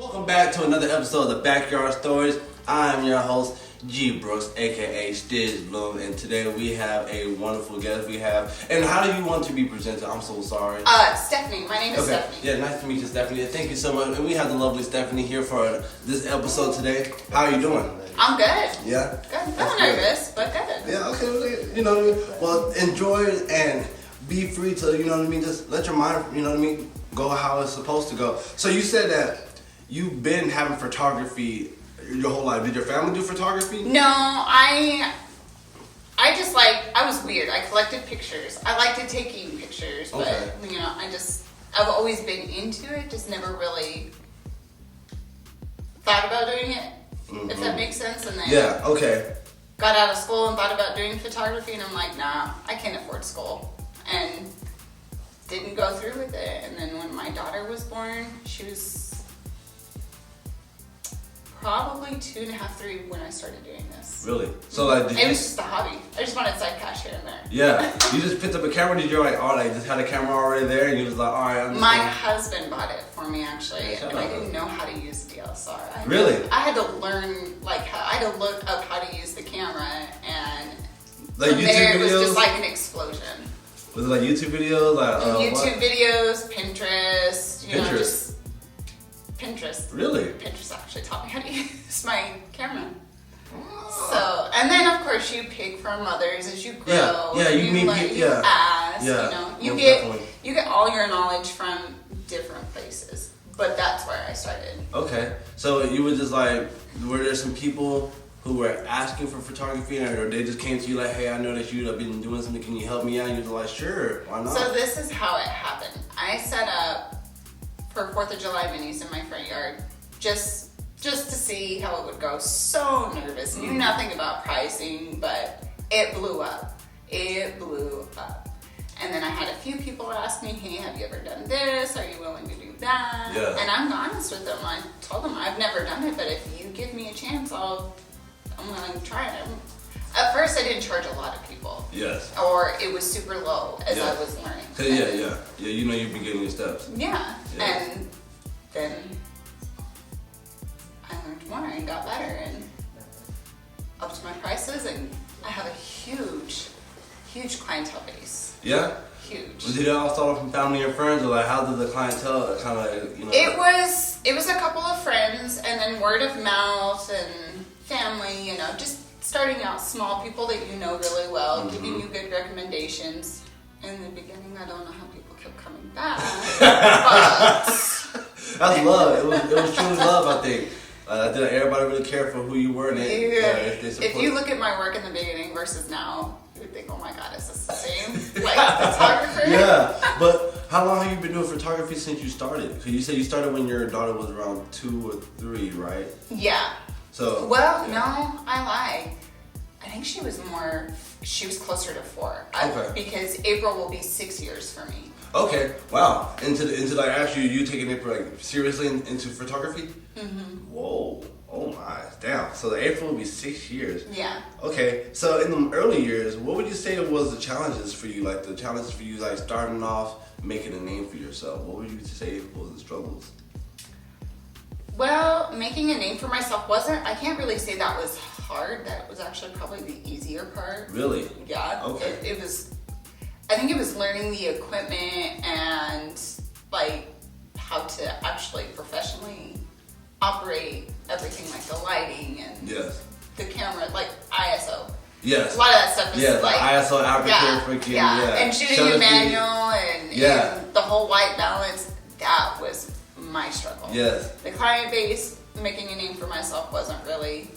Welcome back to another episode of the Backyard Stories. I'm your host, G Brooks, aka Stiz Bloom, and today we have a wonderful guest. And how do you want to be presented? I'm so sorry. Stephanie. My name is Stephanie. Yeah, nice to meet you, Stephanie. Thank you so much. And we have the lovely Stephanie here for this episode today. How are you doing? I'm good. Yeah? Good. I'm nervous, but good. Yeah, okay. You know what I mean? Well, enjoy it and be free to, you know what I mean? Just let your mind, you know what I mean, go how it's supposed to go. So you said that you've been having photography your whole life. Did your family do photography? No, I was weird. I collected pictures. I liked taking pictures, but I've always been into it, just never really thought about doing it, if that makes sense. And then got out of school and thought about doing photography, and I'm like, nah, I can't afford school. And didn't go through with it. And then when my daughter was born, she was probably 2.5, 3 when I started doing this. Really? So it was just a hobby. I just wanted side cash here and there. Yeah. You just picked up a camera? Did you just had a camera already there and you was like, alright, my husband bought it for me actually. And I didn't know how to use the DSLR. Really? I had to learn I had to look up how to use the camera, and like from there it was just like an explosion. Was it like YouTube videos? Videos, Pinterest, Pinterest. Pinterest. Really? Pinterest actually taught me how to use my camera. So, and then of course you pick from others as you grow. You ask. You get all your knowledge from different places. But that's where I started. Okay, so you were just like, were there some people who were asking for photography, or they just came to you like, hey, I know that you've been doing something, can you help me out? And you were like, sure, why not? So this is how it happened. I set up for 4th of July minis in my front yard, just to see how it would go. So nervous, knew nothing about pricing, but it blew up. It blew up. And then I had a few people ask me, hey, have you ever done this? Are you willing to do that? Yeah. And I'm honest with them. I told them I've never done it, but if you give me a chance, I'm willing to try it. At first, I didn't charge a lot of people. Yes. Or it was super low as I was learning. Yeah, you've been getting your steps. Yeah. And then I learned more and got better and upped my prices, and I have a huge clientele base. Yeah? Huge. Did it all start off from family and friends, or like how did the clientele kind of, It was a couple of friends, and then word of mouth and family, just starting out small, people that you know really well, giving you good recommendations. In the beginning, I don't know how people kept coming back, but that's love. It was truly love, I think. Did everybody really care for who you were? If you look at my work in the beginning versus now, you would think, oh my God, is this the same photographer? Yeah, but how long have you been doing photography since you started? Because you said you started when your daughter was around 2 or 3, right? Yeah. So. Well, no, I lied. I think she was closer to 4. Okay. Because April will be 6 years for me. Okay, wow. Into actually you taking it seriously into photography? Mm-hmm. Whoa, oh my, damn. So April will be 6 years. Yeah. Okay, so in the early years, what would you say was the challenges for you? Like the challenges for you, like starting off, making a name for yourself. What would you say was the struggles? Well, making a name for myself I can't really say that was hard. That was actually probably the easier part. Really? Yeah. Okay. I think it was learning the equipment and how to actually professionally operate everything, like the lighting and the camera, like ISO. Yes. A lot of that stuff is ISO aperture and shooting in manual and the whole white balance. That was my struggle. Yes. The client base, making a name for myself wasn't really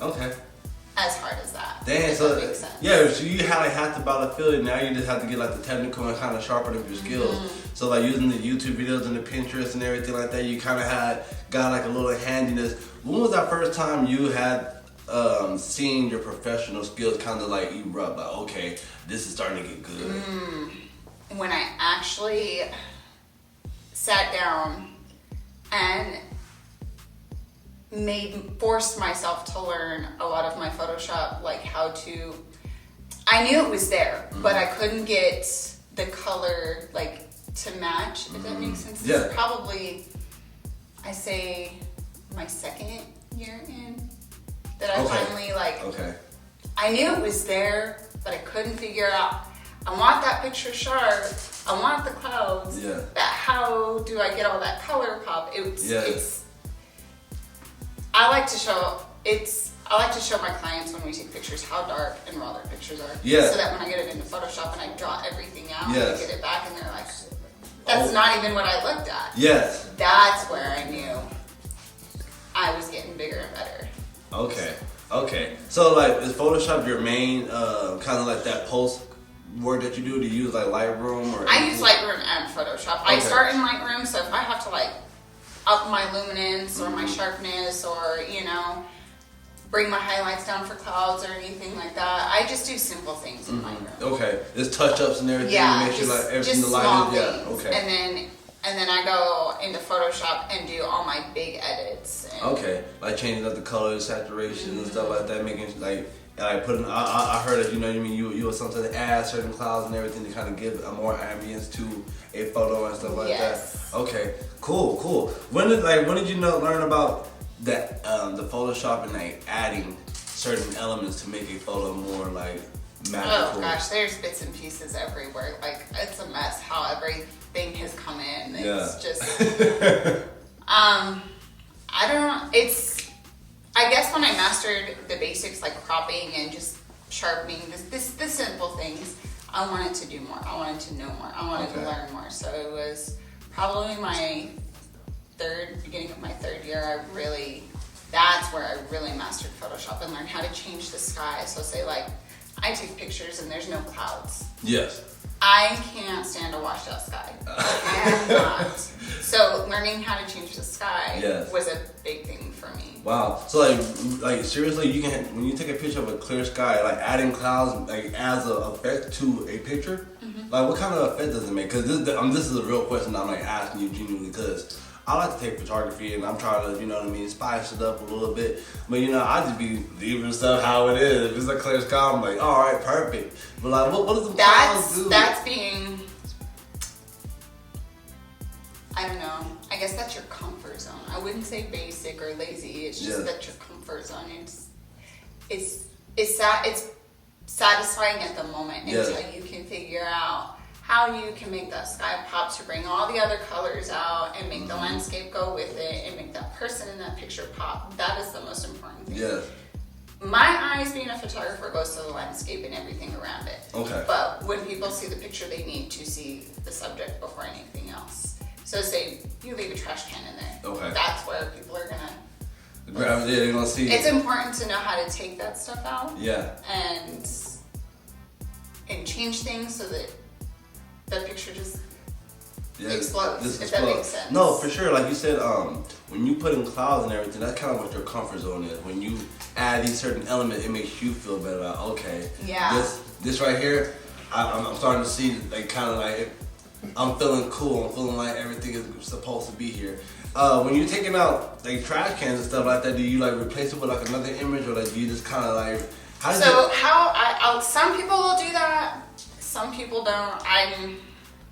as hard as that. Damn, so that makes sense. Yeah, so you had to battlefield it. Now you just have to get the technical and kind of sharpen up your skills. Mm-hmm. So using the YouTube videos and the Pinterest and everything like that, you kind of got a little handiness. When was that first time you had seen your professional skills kind of erupt? Okay, this is starting to get good. When I actually sat down and forced myself to learn a lot of my Photoshop, I knew it was there, but I couldn't get the color to match, if that makes sense. Yeah. It's probably, I say my second year in that I finally like. Okay. I knew it was there, but I couldn't figure out. I want that picture sharp. I want the clouds. Yeah. But how do I get all that color pop? It's. I like to show my clients when we take pictures how dark and raw their pictures are. Yeah. So that when I get it into Photoshop and I draw everything out and Yes. I get it back and they're like, that's not even what I looked at. Yes. That's where I knew I was getting bigger and better. Okay. So like, is Photoshop your main kind of like that post work that you do? Do you use like Lightroom or? I use Lightroom and Photoshop. I start in Lightroom, so if I have to like up my luminance or my sharpness or bring my highlights down for clouds or anything like that, I just do simple things in Lightroom. Okay, just touch ups and everything. Yeah, make sure like everything just the small lighting. things. Yeah. Okay. And then I go into Photoshop and do all my big edits. And Okay, like changing up the colors, saturation, and stuff like that, making like putting. I heard that you would sometimes add certain clouds and everything to kind of give a more ambience to a photo and stuff like Yes. that. Okay, cool. When did you learn about that the Photoshop and like adding certain elements to make a photo more like magical? Oh gosh, there's bits and pieces everywhere. Like it's a mess how everything has come in. It's just I don't know. I guess when I mastered the basics like cropping and just sharpening, the simple things, I wanted to do more. I wanted to know more. I wanted to learn more. So it was probably beginning of my third year, that's where I really mastered Photoshop and learned how to change the sky. So say like, I take pictures and there's no clouds. Yes. I can't stand a washed out sky. I cannot. So learning how to change the sky was a big thing for me. Wow. So like seriously, you can when you take a picture of a clear sky, like adding clouds like adds an effect to a picture. Mm-hmm. Like what kind of effect does it make? Because this is a real question I'm like asking you genuinely because I like to take photography and I'm trying to spice it up a little bit. But I just be leaving stuff how it is. If it's a clear sky, I'm like, all right, perfect. But like, what does the clouds do? That's being, I don't know. I guess that's your comfort zone. I wouldn't say basic or lazy. It's just that your comfort zone. It's satisfying at the moment until you can figure out how you can make that sky pop to bring all the other colors out and make the landscape go with it and make that person in that picture pop. That is the most important thing. Yeah. My eyes, being a photographer, goes to the landscape and everything around it. Okay. But when people see the picture, they need to see the subject before anything else. So say you leave a trash can in there. Okay. That's where people are gonna grab it. Yeah, they're gonna see. It's important to know how to take that stuff out. Yeah. And change things so that the picture just explodes. If that makes sense. No, for sure. Like you said, when you put in clouds and everything, that's kind of what your comfort zone is. When you add these certain elements, it makes you feel better. Like, okay, this right here, I'm starting to see like kind of like I'm feeling cool. I'm feeling like everything is supposed to be here. When you're taking out like trash cans and stuff like that, do you like replace it with like another image, or like do you just kind of like? Some people will do that. Some people don't.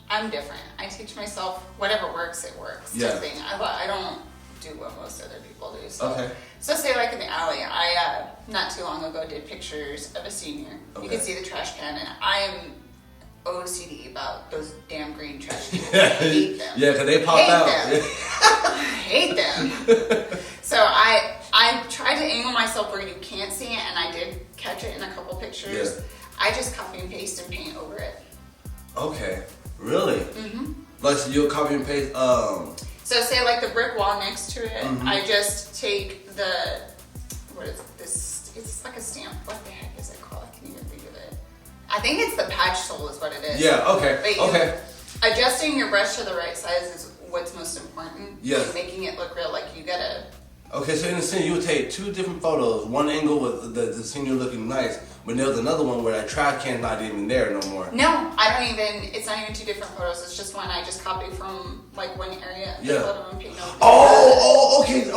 I'm different. I teach myself whatever works, it works. Yeah. Type thing. I don't do what most other people do. So, okay. So say like in the alley, I not too long ago did pictures of a senior. Okay. You can see the trash can, and I am OCD about those damn green trash cans. I hate them. Yeah, because they pop out. I hate them. So I tried to angle myself where you can't see it, and I did catch it in a couple pictures. Yeah. I just copy and paste and paint over it. Okay. Really? Mm-hmm. Like so you'll copy and paste. So say like the brick wall next to it, I just take what is this? It's like a stamp. What the heck is it called? I can't even think of it. I think it's the patch tool is what it is. Yeah. Okay. Okay. Adjusting your brush to the right size is what's most important. Yes. And making it look real, like you gotta. Okay, so in a sense, you would take two different photos. One angle with the senior looking nice, but there was another one where that trash can's not even there no more. No, it's not even two different photos. It's just one I just copied from like one area of the photo and paint over.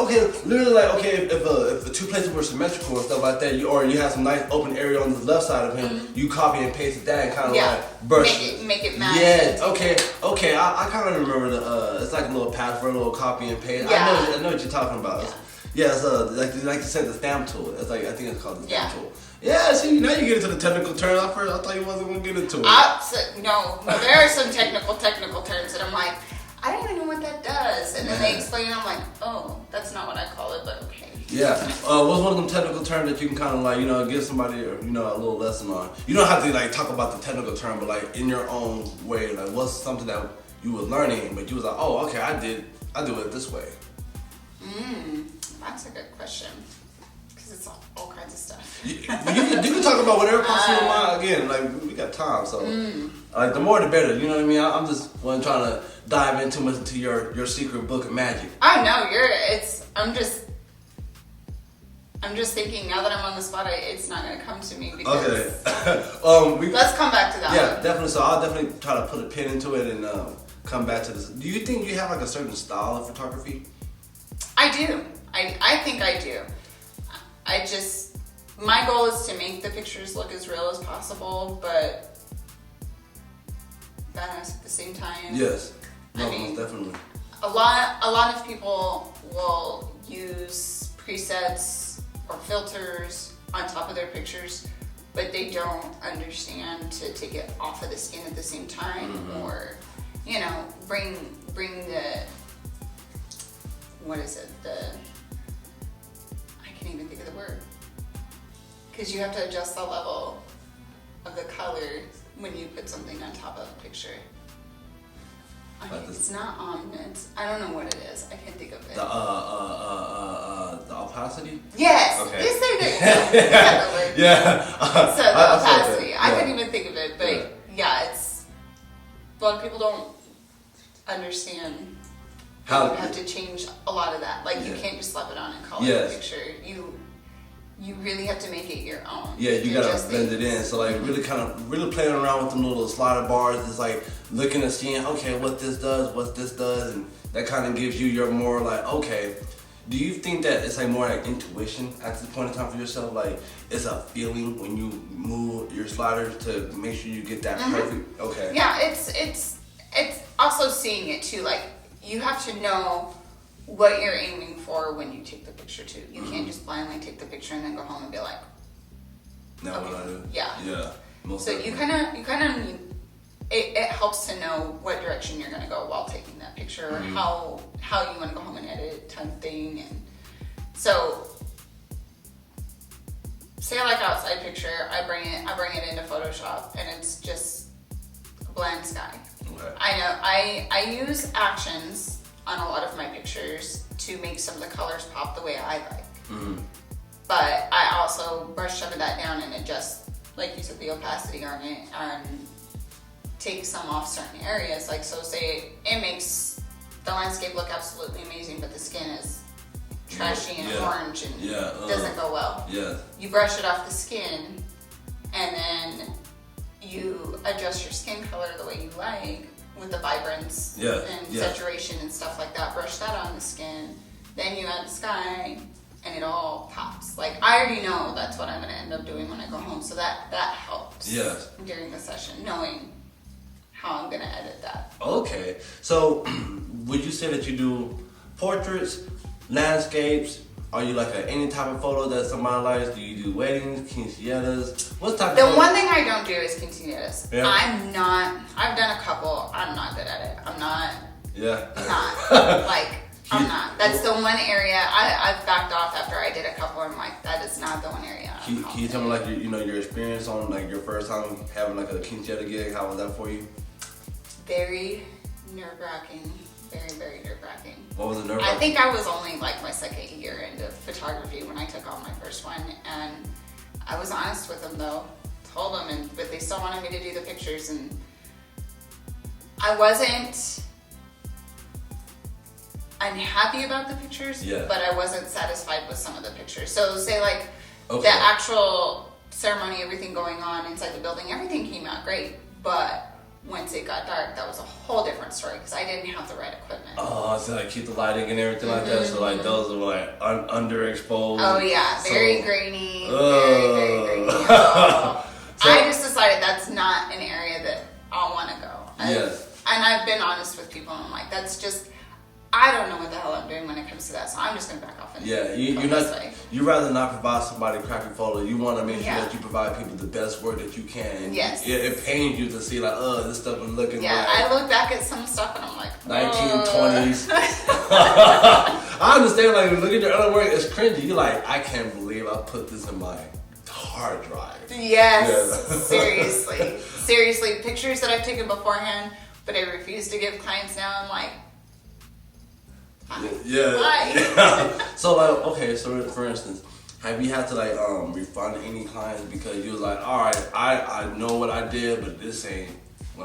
Okay. Literally, like, okay, if the two places were symmetrical and stuff like that, or you have some nice open area on the left side of him, you copy and paste that and kind of like brush make it match. Yeah, okay. I kind of remember it's like a little password, a little copy and paste. Yeah. I know what you're talking about. Yeah. Yeah, it's like you said, the stamp tool. It's like I think it's called the stamp tool. Yeah, see, now you get into the technical terms. At first, I thought you wasn't gonna get into it. No, there are some technical terms that I'm like, I don't even know what that does. And then they explain it, I'm like, oh, that's not what I call it, but okay. Yeah. What's one of them technical terms that you can kind of like, give somebody, a little lesson on? You don't have to like talk about the technical term, but like in your own way, like what's something that you were learning, but you was like, oh, okay, I do it this way. That's a good question. Because it's all kinds of stuff. you can talk about whatever pops in your mind. Again, like we got time, so like the more the better. You know what I mean? I'm just wasn't trying to dive in too much into your secret book of magic. I know I'm just thinking now that I'm on the spot, it's not going to come to me because. Okay. Let's come back to that. Yeah, definitely. So I'll definitely try to put a pin into it and come back to this. Do you think you have like a certain style of photography? I do. I think I do. My goal is to make the pictures look as real as possible, but badass at the same time. Yes. No, I mean, most definitely. A lot of people will use presets or filters on top of their pictures, but they don't understand to take it off of the skin at the same time, or bring the what is it? I can't even think of the word. Because you have to adjust the level of the color when you put something on top of a picture. It's not omnibus. I don't know what it is. I can't think of it. The opacity? Yes. Okay. Yes, there you got the word. Yeah. So the opacity. Yeah. I couldn't even think of it, but it's a lot of people don't understand. How you have to change a lot of that. Like you can't just slap it on and call it a picture. You really have to make it your own. Yeah, you gotta blend it in. So like really playing around with them little slider bars. It's like looking and seeing, okay, what this does, and that kind of gives you your more like, okay. Do you think that it's like more like intuition at this point in time for yourself? Like it's a feeling when you move your sliders to make sure you get that perfect. Okay. Yeah, it's also seeing it too. Like you have to know what you're aiming for when you take the picture too. You can't just blindly take the picture and then go home and be like, now what I do? Yeah. Yeah. So you kind of need. It helps to know what direction you're gonna go while taking that picture, or how you want to go home and edit type thing. And so, say like outside picture, I bring it into Photoshop, and it's just a bland sky. Okay. I know I use actions on a lot of my pictures to make some of the colors pop the way I like. But I also brush some of that down and adjust, like you said, the opacity on it, and take some off certain areas. Like, so say it makes the landscape look absolutely amazing, but the skin is trashy and orange and doesn't go well. Yeah. You brush it off the skin, and then you adjust your skin color the way you like with the vibrance and saturation and stuff like that. Brush that on the skin. Then you add the sky, and it all pops. Like, I already know that's what I'm going to end up doing when I go home, so that helps during the session, knowing how I'm going to edit that. Okay. So, would you say that you do portraits, landscapes? Are you like any type of photo that somebody likes? Do you do weddings, quinceañeras? What type of photo? One thing I don't do is quinceañeras. Yeah. I've done a couple. I'm not good at it. I'm not. I'm not. That's the one area I've backed off after I did a couple. I'm like, that is not the one area. Can you tell me like your experience on like your first time having like a quinceañera gig? How was that for you? Very nerve-wracking. Very, very nerve-wracking. What was the nerve-wracking? I think I was only like my second year into photography when I took on my first one, and I was honest with them though. Told them, but they still wanted me to do the pictures, and I wasn't unhappy about the pictures, but I wasn't satisfied with some of the pictures. So say like the actual ceremony, everything going on inside the building, everything came out great, but once it got dark, that was a whole different story because I didn't have the right equipment. Oh, so like keep the lighting and everything like that. So like those are like underexposed. Oh yeah, very grainy. Very grainy. So I just decided that's not an area that I want to go. And I've been honest with people, and I'm like, that's just. I don't know what the hell I'm doing when it comes to that, so I'm just gonna back off. And you rather not provide somebody a crappy photo. You want to make sure that you provide people the best work that you can. And yes. It pains you to see like, this stuff is looking. Yeah, I look back at some stuff and I'm like, 1920s. I understand. Like, look at your other work. It's cringy. You're like, I can't believe I put this in my hard drive. Yes, seriously, pictures that I've taken beforehand, but I refuse to give clients now. I'm like. Yeah. So like, okay, so for instance, have you had to like refund any clients because you was like, all right, I know what I did, but this ain't.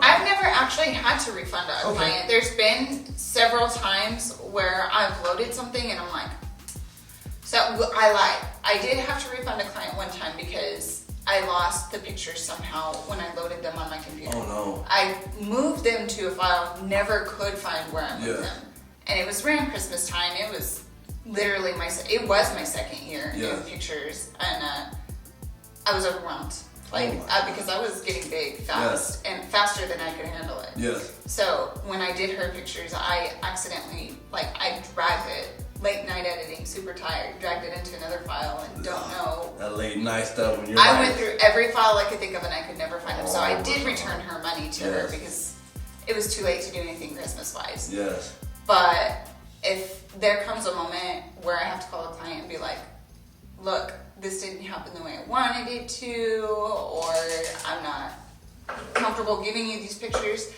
I've never actually had to refund a client. There's been several times where I've loaded something and I'm like, so I lied. I did have to refund a client one time because I lost the pictures somehow when I loaded them on my computer. Oh no. I moved them to a file, never could find where I moved them. And it was around Christmas time. It was literally my second year in pictures, and I was overwhelmed, because I was getting big fast and faster than I could handle it. Yes. So when I did her pictures, I accidentally I dragged it late night editing, super tired, dragged it into another file and don't know. That late night stuff when you're. I went through every file I could think of and I could never find them. So I did return her money to her because it was too late to do anything Christmas wise. Yes. But if there comes a moment where I have to call a client and be like, look, this didn't happen the way I wanted it to, or I'm not comfortable giving you these pictures,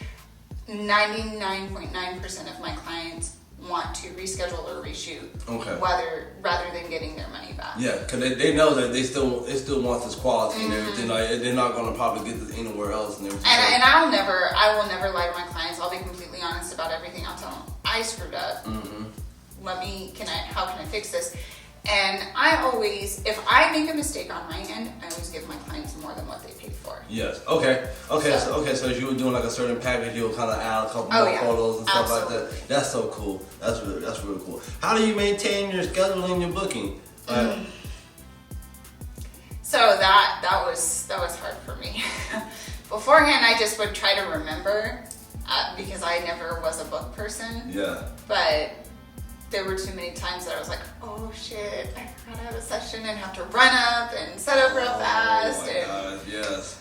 99.9% of my clients want to reschedule or reshoot rather than getting their money back. Yeah, because they know that they still want this quality and everything. Like, they're not going to probably get this anywhere else and everything. And I will never lie to my clients. I'll be completely honest about everything. I'll tell them I screwed up. How can I fix this? And I always, if I make a mistake on my end, I always give my clients more than what they paid for. Yes. Okay. So if you were doing like a certain package, you'll kind of add a couple more photos and stuff like that. That's so cool. That's really cool. How do you maintain your scheduling, your booking? So that was hard for me. Beforehand, I just would try to remember because I never was a book person. Yeah. But there were too many times that I was like, oh shit, I forgot I have a session and have to run up and set up real fast. Oh my God, yes.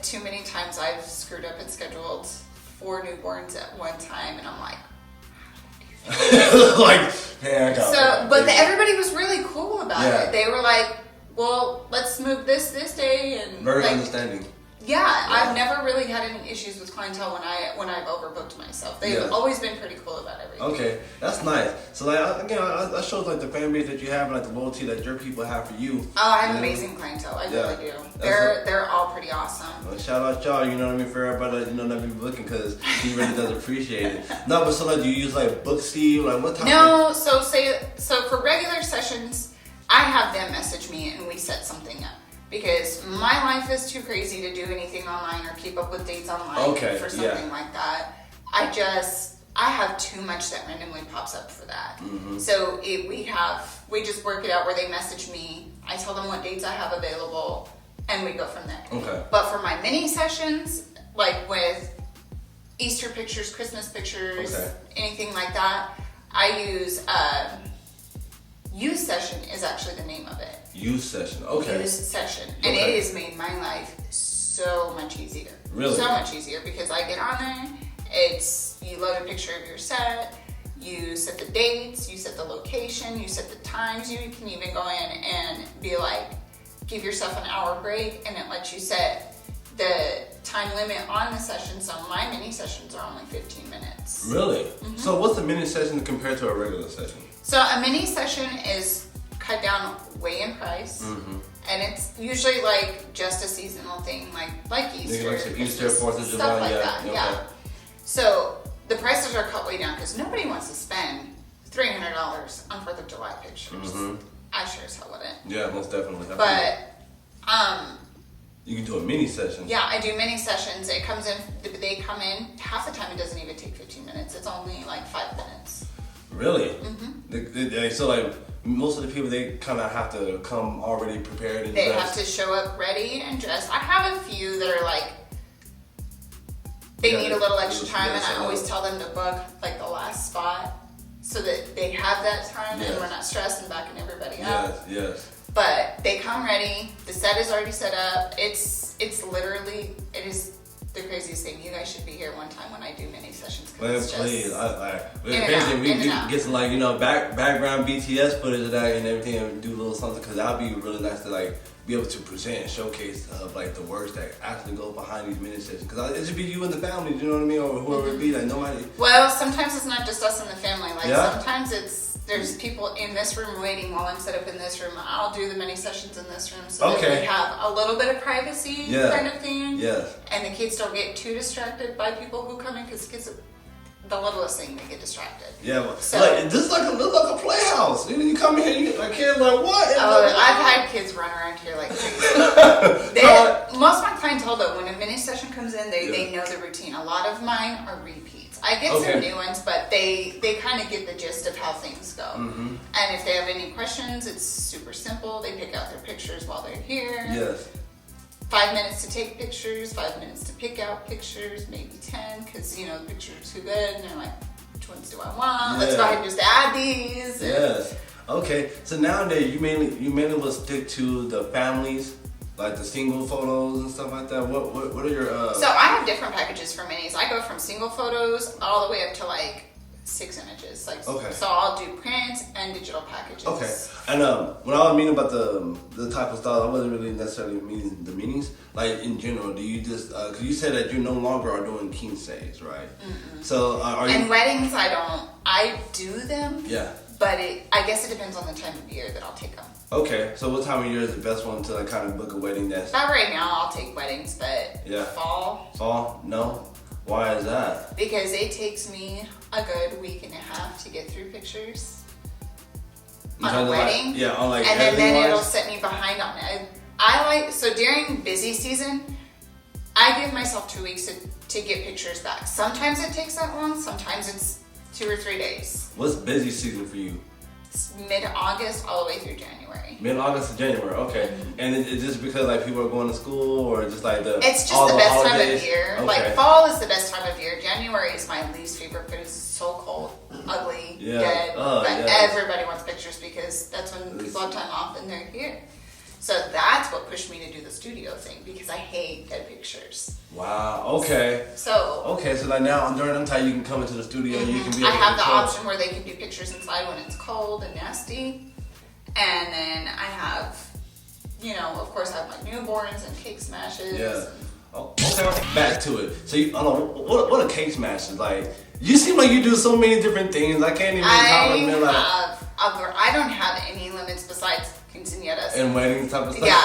Too many times I've screwed up and scheduled 4 newborns at one time, and I'm like, everybody was really cool about it. They were like, well, let's move this day, and very understanding. Yeah, I've never really had any issues with clientele when I've overbooked myself. They've always been pretty cool about everything. Okay, that's nice. So that shows like the fan base that you have and like the loyalty that your people have for you. Oh, I have amazing clientele. I really do. They're all pretty awesome. Well, shout out y'all. You know what I mean, for everybody that be looking, because he really does appreciate it. No, but so like, do you use like Booksteve? Like what type? No, so for regular sessions, I have them message me and we set something up. Because my life is too crazy to do anything online or keep up with dates online for something like that. I have too much that randomly pops up for that. Mm-hmm. So we just work it out where they message me. I tell them what dates I have available, and we go from there. Okay. But for my mini sessions, like with Easter pictures, Christmas pictures, anything like that, I use Use Session is actually the name of it. Use Session, okay. Use Session. And it has made my life so much easier. Really? So much easier, because I get on there, you load a picture of your set, you set the dates, you set the location, you set the times, you can even go in and be like, give yourself an hour break, and it lets you set the time limit on the session. So my mini sessions are only 15 minutes. Really? Mm-hmm. So what's a mini session compared to a regular session? So a mini session is cut down way in price, and it's usually like just a seasonal thing, like Easter, Easter, 4th of July, stuff like that. Okay. Yeah. So the prices are cut way down because nobody wants to spend $300 on 4th of July pictures. I sure as hell wouldn't. Yeah, most definitely. But you can do a mini session. Yeah, I do mini sessions. They come in half the time. It doesn't even take 15 minutes. It's only like 5 minutes. Really? So like most of the people, they kind of have to come already prepared and they have to show up ready and dressed. I have a few that are like, they need a little extra time, and I always tell them to book like the last spot so that they have that time Yes. and we're not stressed and backing everybody Yes, up. yes. But they come ready. The set is already set up. It's literally, it is the craziest thing. You guys should be here one time when I do mini sessions. Man, It's please. just Basically, we in and out. get some like, you know, background BTS footage of that and everything, and do a little something, because that would be really nice to like be able to present and showcase like the works that actually go behind these mini sessions. Because it should be you and the family, you know what I mean, or whoever it be. Like nobody. Well, sometimes it's not just us and the family. Like Yeah? sometimes there's people in this room waiting while I'm set up in this room. I'll do the mini sessions in this room so that we have a little bit of privacy kind of thing. Yes. And the kids don't get too distracted by people who come in, because kids, the littlest thing, they get distracted. Yeah, but So- like this look like a playhouse. You come in here, you get like kids like what? Oh, I've had kids run around here like crazy. Most of my clientele, though, when a mini session comes in, they know the routine. A lot of mine are repeats. I get some new ones, but they kind of get the gist of how things go. Mm-hmm. And if they have any questions, it's super simple. They pick out their pictures while they're here. Yes. 5 minutes to take pictures, 5 minutes to pick out pictures, maybe 10, because, you know, the pictures are too good, and they're like, which ones do I want? Let's go ahead and just add these. Yes. Okay. So nowadays, you mainly will stick to the families, like the single photos and stuff like that. What are your So I have different packages for minis. I go from single photos all the way up to like 6 images. Like, so I'll do print and digital packages. Okay. And when I was meaning about the type of style, I wasn't really necessarily meaning the meanings. Like in general, do you just because you said that you no longer are doing quinceañeras, right? Mm-mm. So are you? And weddings, I do them. Yeah. But I guess it depends on the time of year that I'll take them. Okay. So what time of year is the best one to like kind of book a wedding? That's not right now. I'll take weddings, but fall. Fall? No. Why is that? Because it takes me a good week and a half to get through pictures on a wedding. And then it'll set me behind on it. So during busy season, I give myself 2 weeks to get pictures back. Sometimes it takes that long. Sometimes it's 2 or 3 days. What's busy season for you? It's mid-August all the way through January. Mid-August to January, okay. Mm-hmm. And it's just because like people are going to school, or just like it's just the best time of year. Okay. Like fall is the best time of year. January is my least favorite because it's so cold, ugly, dead. But everybody wants pictures because that's when people have time off and they're here. So that's what pushed me to do the studio thing, because I hate dead pictures. Wow. Okay. So like now during them time you can come into the studio. Mm-hmm. You can be. I have the option where they can do pictures inside when it's cold and nasty, and then I have, of course, I have my newborns and cake smashes. Yeah. Okay. Back to it. So what a cake smash is like? You seem like you do so many different things. I can't even. I don't have any limits besides quinceañeras and weddings type of stuff. Yeah,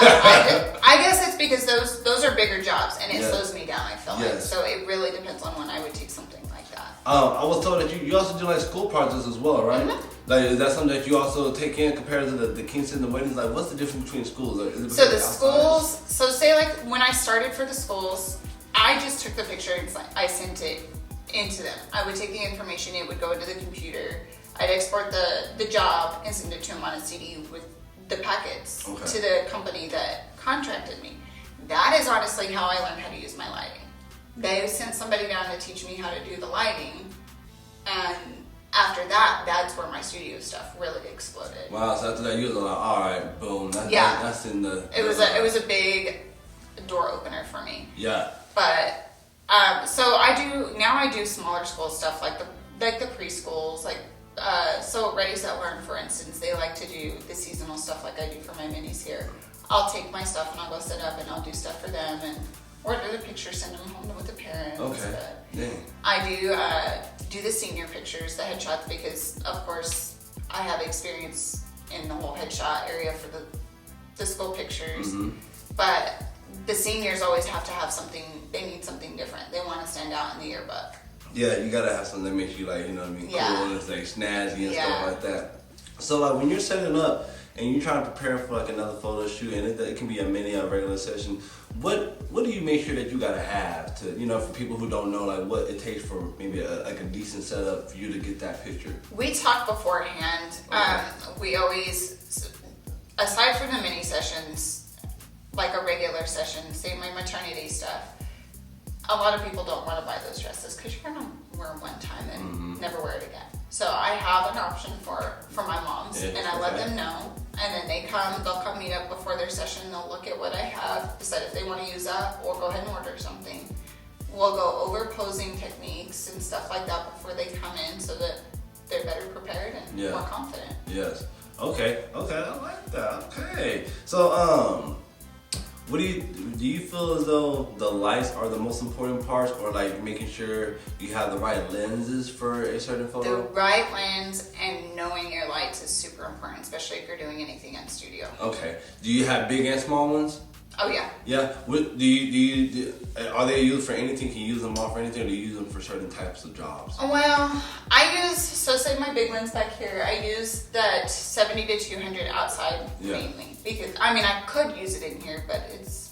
I guess it's because those are bigger jobs and it slows me down. I feel like so it really depends on when I would take something like that. I was told that you also do like school projects as well, right? Mm-hmm. Like is that something that you also take in compared to the quinceañeras and the weddings? Like what's the difference between schools? Like, so the schools. So say like when I started for the schools, I just took the picture and I sent it into them. I would take the information, it would go into the computer. I'd export the job and send it to them on a CD with the packets to the company that contracted me. That is honestly how I learned how to use my lighting. They sent somebody down to teach me how to do the lighting, and after that, that's where my studio stuff really exploded. Wow! So after that, you was like, all right, boom. That's in the. It was a big door opener for me. Yeah. But so I do smaller school stuff like the preschools like. So Ready Set Learn, for instance, they like to do the seasonal stuff like I do for my minis here. I'll take my stuff and I'll go set up and I'll do stuff for them and order the pictures, send them home with the parents. Okay. I do the senior pictures, the headshots, because of course I have experience in the whole headshot area for the school pictures. Mm-hmm. But the seniors always have to have something. They need something different. They want to stand out in the yearbook. Yeah, you gotta have something that makes you like, cool and it's like snazzy and stuff like that. So like when you're setting up and you're trying to prepare for like another photo shoot, and it can be a mini or a regular session, what do you make sure that you gotta have to, for people who don't know like what it takes for maybe a decent setup for you to get that picture? We talk beforehand. Okay. We always, aside from the mini sessions, like a regular session, say my maternity stuff, a lot of people don't want to buy those dresses because you're going to wear them one time and never wear it again. So I have an option for my moms, Yeah, and I let them know. And then they'll come meet up before their session. They'll look at what I have, decide if they want to use that, or go ahead and order something. We'll go over posing techniques and stuff like that before they come in, so that they're better prepared and more confident. Yes. Okay. I like that. Okay. So, what do you feel as though the lights are the most important parts, or like making sure you have the right lenses for a certain photo? The right lens and knowing your lights is super important, especially if you're doing anything in studio. Okay. Do you have big and small ones? Oh yeah. Yeah. What do you are they used for anything? Can you use them all for anything, or do you use them for certain types of jobs? Well, I use, so say my big lens back here, I use that 70 to 200 outside mainly, because I mean I could use it in here, but it's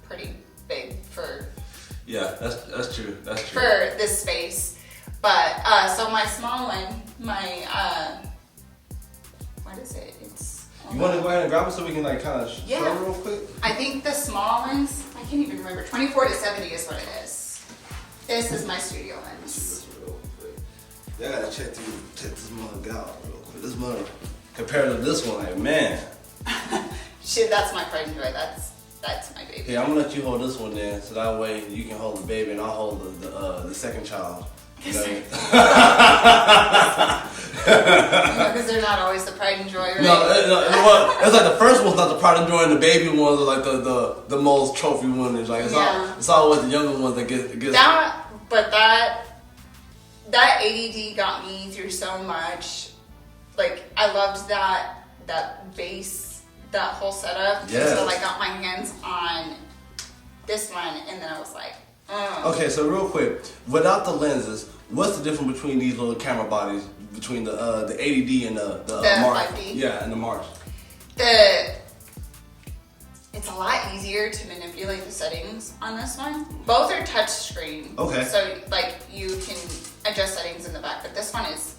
pretty big for. Yeah, that's true. That's true. For this space, but so my small one, my what is it? You want to go ahead and grab it so we can like kind of show it real quick? I think the small ones, I can't even remember. 24 to 70 is what it is. This is my studio lens. Real quick. Yeah, I gotta check this mug out real quick. This mug compared to this one, like man. Shit, that's my pride and joy. That's my baby. Hey, I'm gonna let you hold this one then, so that way you can hold the baby and I'll hold the second child. You know? Because they're not always the pride and joy, right? No, it's like the first one's not the pride and joy, and the baby ones are like the most trophy one. It's like it's always the younger ones that get that. But that ADD got me through so much. Like I loved that base, that whole setup until I got my hands on this one, and then I was like. Okay, so real quick, without the lenses, what's the difference between these little camera bodies, between the ADD and the March? 5D? Yeah, and the March. It's a lot easier to manipulate the settings on this one. Both are touch screen. Okay. So like you can adjust settings in the back, but this one is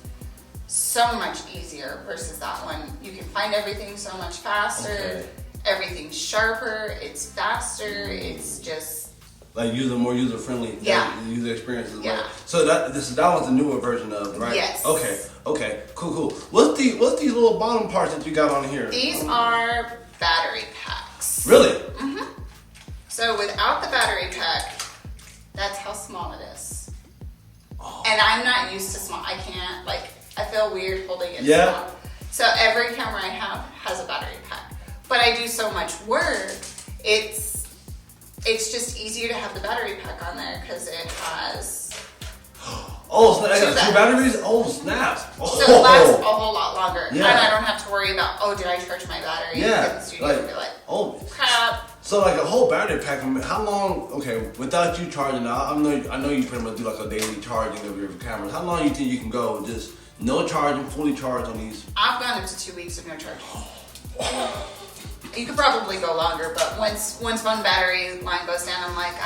so much easier versus that one. You can find everything so much faster. Okay. Everything's sharper. It's faster. It's just. Like more user friendly. User experiences. Yeah. Right? So that one's a newer version of, right? Yes. Okay. Cool. What's these little bottom parts that you got on here? These are battery packs. Really? Mm-hmm. So without the battery pack, that's how small it is. Oh. And I'm not used to small. I can't, I feel weird holding it small. So every camera I have has a battery pack. But I do so much work, it's just easier to have the battery pack on there because it has. Oh, snap! I got 2 batteries. Oh, snaps! Oh. So it lasts a whole lot longer, yeah. and I don't have to worry about did I charge my battery? Yeah, in the studio and be like, crap. So like a whole battery pack. How long? Okay, without you charging, I know you pretty much do like a daily charging of your cameras. How long do you think you can go with just no charging, fully charged on these? I've gone up to 2 weeks of no charging. You could probably go longer, but once one battery line goes down, I'm like, I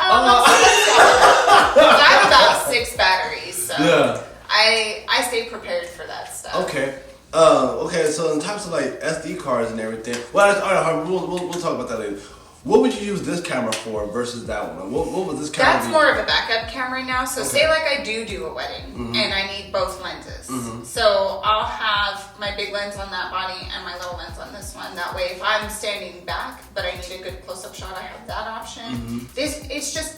have about 6 batteries, so I stay prepared for that stuff. Okay. Okay. So in types of like SD cards and everything, we'll talk about that later. What would you use this camera for versus that one? What would this camera That's more of a backup camera now. So say like I do a wedding and I need both lenses. So I'll have my big lens on that body and my little lens on this one. That way if I'm standing back but I need a good close-up shot, I have that option. It's just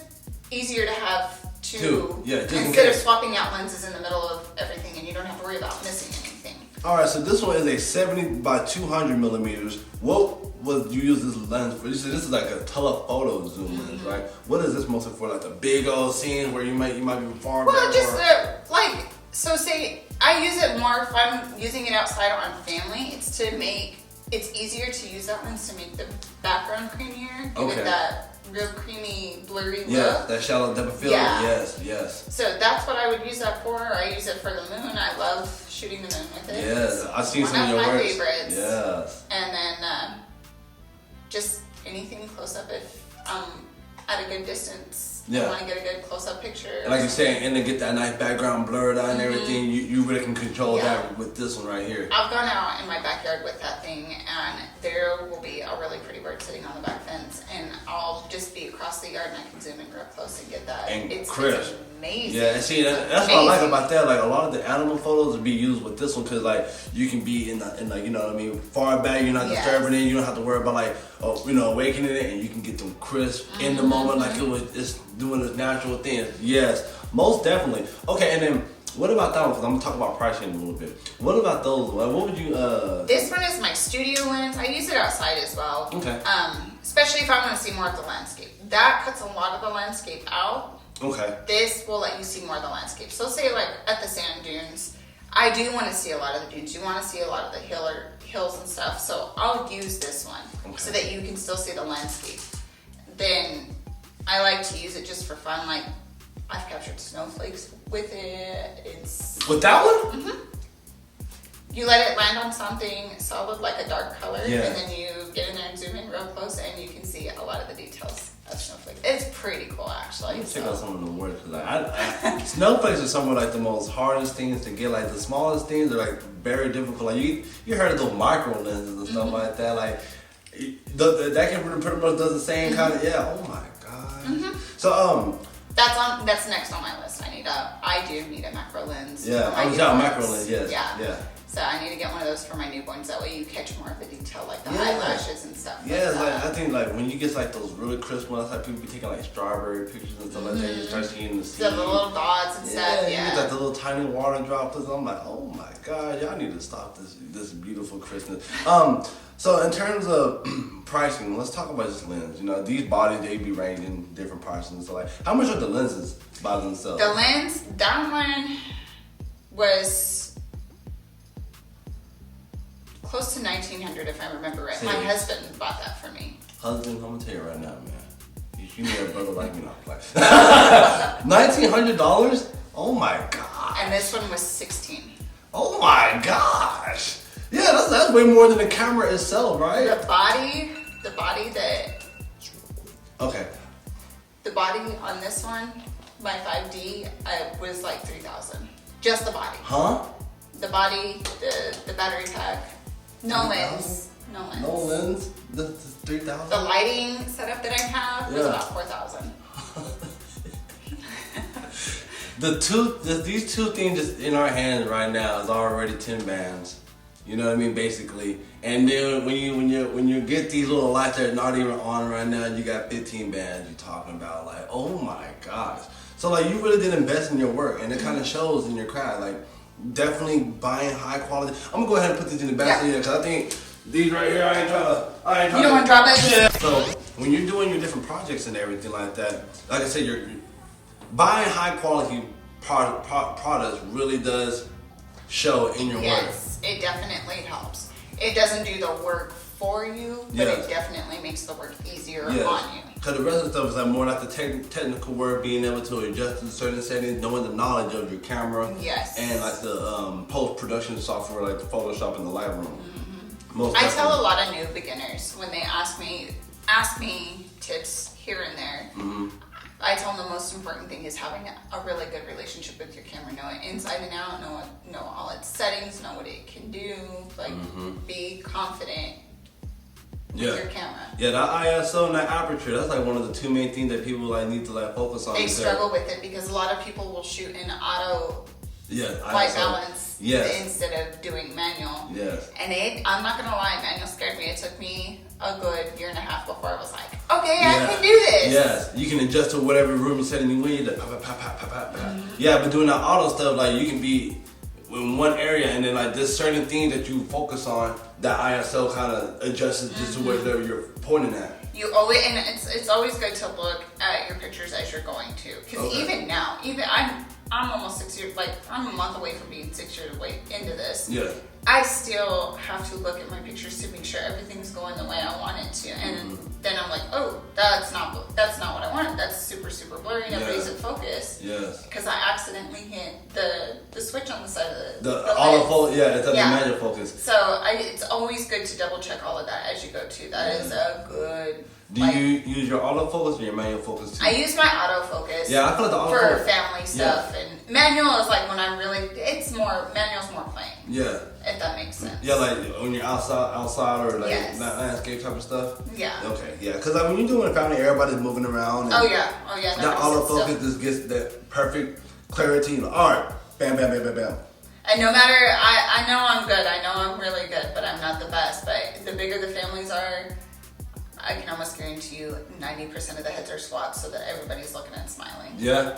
easier to have two. Yeah, instead of swapping out lenses in the middle of everything, and you don't have to worry about missing anything. Alright, so this one is a 70 by 200 millimeters. What would you use this lens for? You said this is like a telephoto zoom lens, right? What is this mostly for? Like the big old scenes where you might be far back? Well, just so say I use it more if I'm using it outside on family. It's easier to use that lens to make the background creamier. Give it that real creamy, blurry look. Yeah, that shallow depth of field. Yeah. Yes. So that's what I would use that for. I use it for the moon. I love shooting the moon with it. Yes, I've seen some of your work. One of my favorites. Yes. And then just anything close up if I'm at a good distance. I want to get a good close-up picture. And like you're saying, and to get that nice background blurred out and everything, you really can control that with this one right here. I've gone out in my backyard with that thing, and there will be a really pretty bird sitting on the back fence, and I'll just be across the yard and I can zoom in real close and get that. And it's crisp. Amazing. Yeah, and see, that's what I like about that. Like, a lot of the animal photos will be used with this one because, like, you can be in like, you know what I mean, far back, you're not disturbing it, you don't have to worry about, like, awakening it, and you can get them crisp in the moment, like it's doing its natural thing. Yes, most definitely. Okay, and then what about that one? Because I'm gonna talk about pricing in a little bit. What about those? What would you? This one is my studio lens. I use it outside as well. Okay. Especially if I want to see more of the landscape. That cuts a lot of the landscape out. Okay. This will let you see more of the landscape. So say like at the sand dunes, I do want to see a lot of the dunes. You want to see a lot of the hills and stuff. So I'll use this one so that you can still see the landscape. Then I like to use it just for fun. Like I've captured snowflakes with it. It's with that one. Mm-hmm. You let it land on something solid like a dark color, and then you get in there and zoom in real close, and you can see a lot of the details of snowflakes. It's pretty cool, actually. Let me check out some of the words because like, snowflakes are some of like the most hardest things to get. Like the smallest things are like very difficult. Like you heard of those micro lenses and stuff like that. Like that can pretty much does the same kind of Oh my god. So that's next on my list. I do need a macro lens. Yeah, I was out macro lens. Yes. Yeah. So I need to get one of those for my newborns. That way you catch more of the detail, like the eyelashes and stuff. Yeah, like I think like when you get like those really crisp ones, like people be taking like strawberry pictures and stuff like that. You start seeing the seeds. The little dots and stuff. You get like the little tiny water droplets. I'm like, oh my god, y'all need to stop this beautiful crispness. So in terms of pricing, let's talk about this lens. You know, these bodies they be ranging different prices. So like, how much are the lenses by themselves? The lens, that one was close to $1,900 if I remember right. My husband bought that for me. Husband, I'm gonna tell you right now, man. You need a brother like me, not like $1,900? Oh my god. And this one was $16. Oh my gosh. Yeah, that's way more than the camera itself, right? The body that. Okay. The body on this one, my 5D, was like $3,000. Just the body. Huh? The body, the battery pack. No lens. No lens? This is $3,000? The lighting setup that I have was about $4,000. These two things in our hands right now is already 10 bands. You know what I mean, basically. And then when you get these little lights that are not even on right now, you got 15 bands. You're talking about like, oh my gosh. So like, you really did invest in your work, and it kind of shows in your craft. Like, definitely buying high quality. I'm gonna go ahead and put these in the basket here because I think these right here, I ain't trying to. You don't want to drop it? Yeah. So when you're doing your different projects and everything like that, like I said, you're buying high quality products really does show in your work. Yes, it definitely helps. It doesn't do the work for you, but it definitely makes the work easier on you. Because the rest of the stuff is like more like the technical work, being able to adjust to certain settings, knowing the knowledge of your camera, and like the post-production software like the Photoshop and the Lightroom. I tell a lot of new beginners when they ask me tips here and there. I tell them the most important thing is having a really good relationship with your camera. Know it inside and out, know all its settings, know what it can do, like be confident with your camera. Yeah, that ISO and that aperture, that's like one of the two main things that people like need to like focus on. They struggle with it because a lot of people will shoot in auto white balance instead of doing manual. Yes. And I'm not gonna lie, manual scared me. It took me a good 1.5 years before I was like, okay, I can do this. Yes, you can adjust to whatever room setting you need. Yeah, but doing that auto stuff, like you can be in one area and then like there's certain things that you focus on that ISO kind of adjusts just to whatever you're pointing at. You always, and it's always good to look at your pictures as you're going to, because even now, I'm almost 6 years, like I'm a month away from being 6 years away into this. Yeah. I still have to look at my pictures to make sure everything's going the way I want it to, and then I'm like, oh, that's not what I wanted. That's super, super blurry. Nobody's in focus. Yes. Because I accidentally hit the switch on the side of the autofocus. Yeah, it's at the manual focus. So it's always good to double check all of that as you go too. That is a good. Do you use your autofocus or your manual focus too? I use my autofocus. Yeah, I feel like the autofocus for family stuff, and manual is like when I'm really. It's more manual's more plain. Yeah. If that makes sense. Yeah, like when you're outside or like landscape type of stuff. Yeah. Okay. Yeah, because like when you're doing family, everybody's moving around. And oh yeah. That autofocus just gets that perfect clarity. And, all right, bam, bam, bam, bam, bam. And no matter, I know I'm good. I know I'm really good, but I'm not the best. But the bigger the families are, I can almost guarantee you 90% of the heads are squats so that everybody's looking and smiling. Yeah?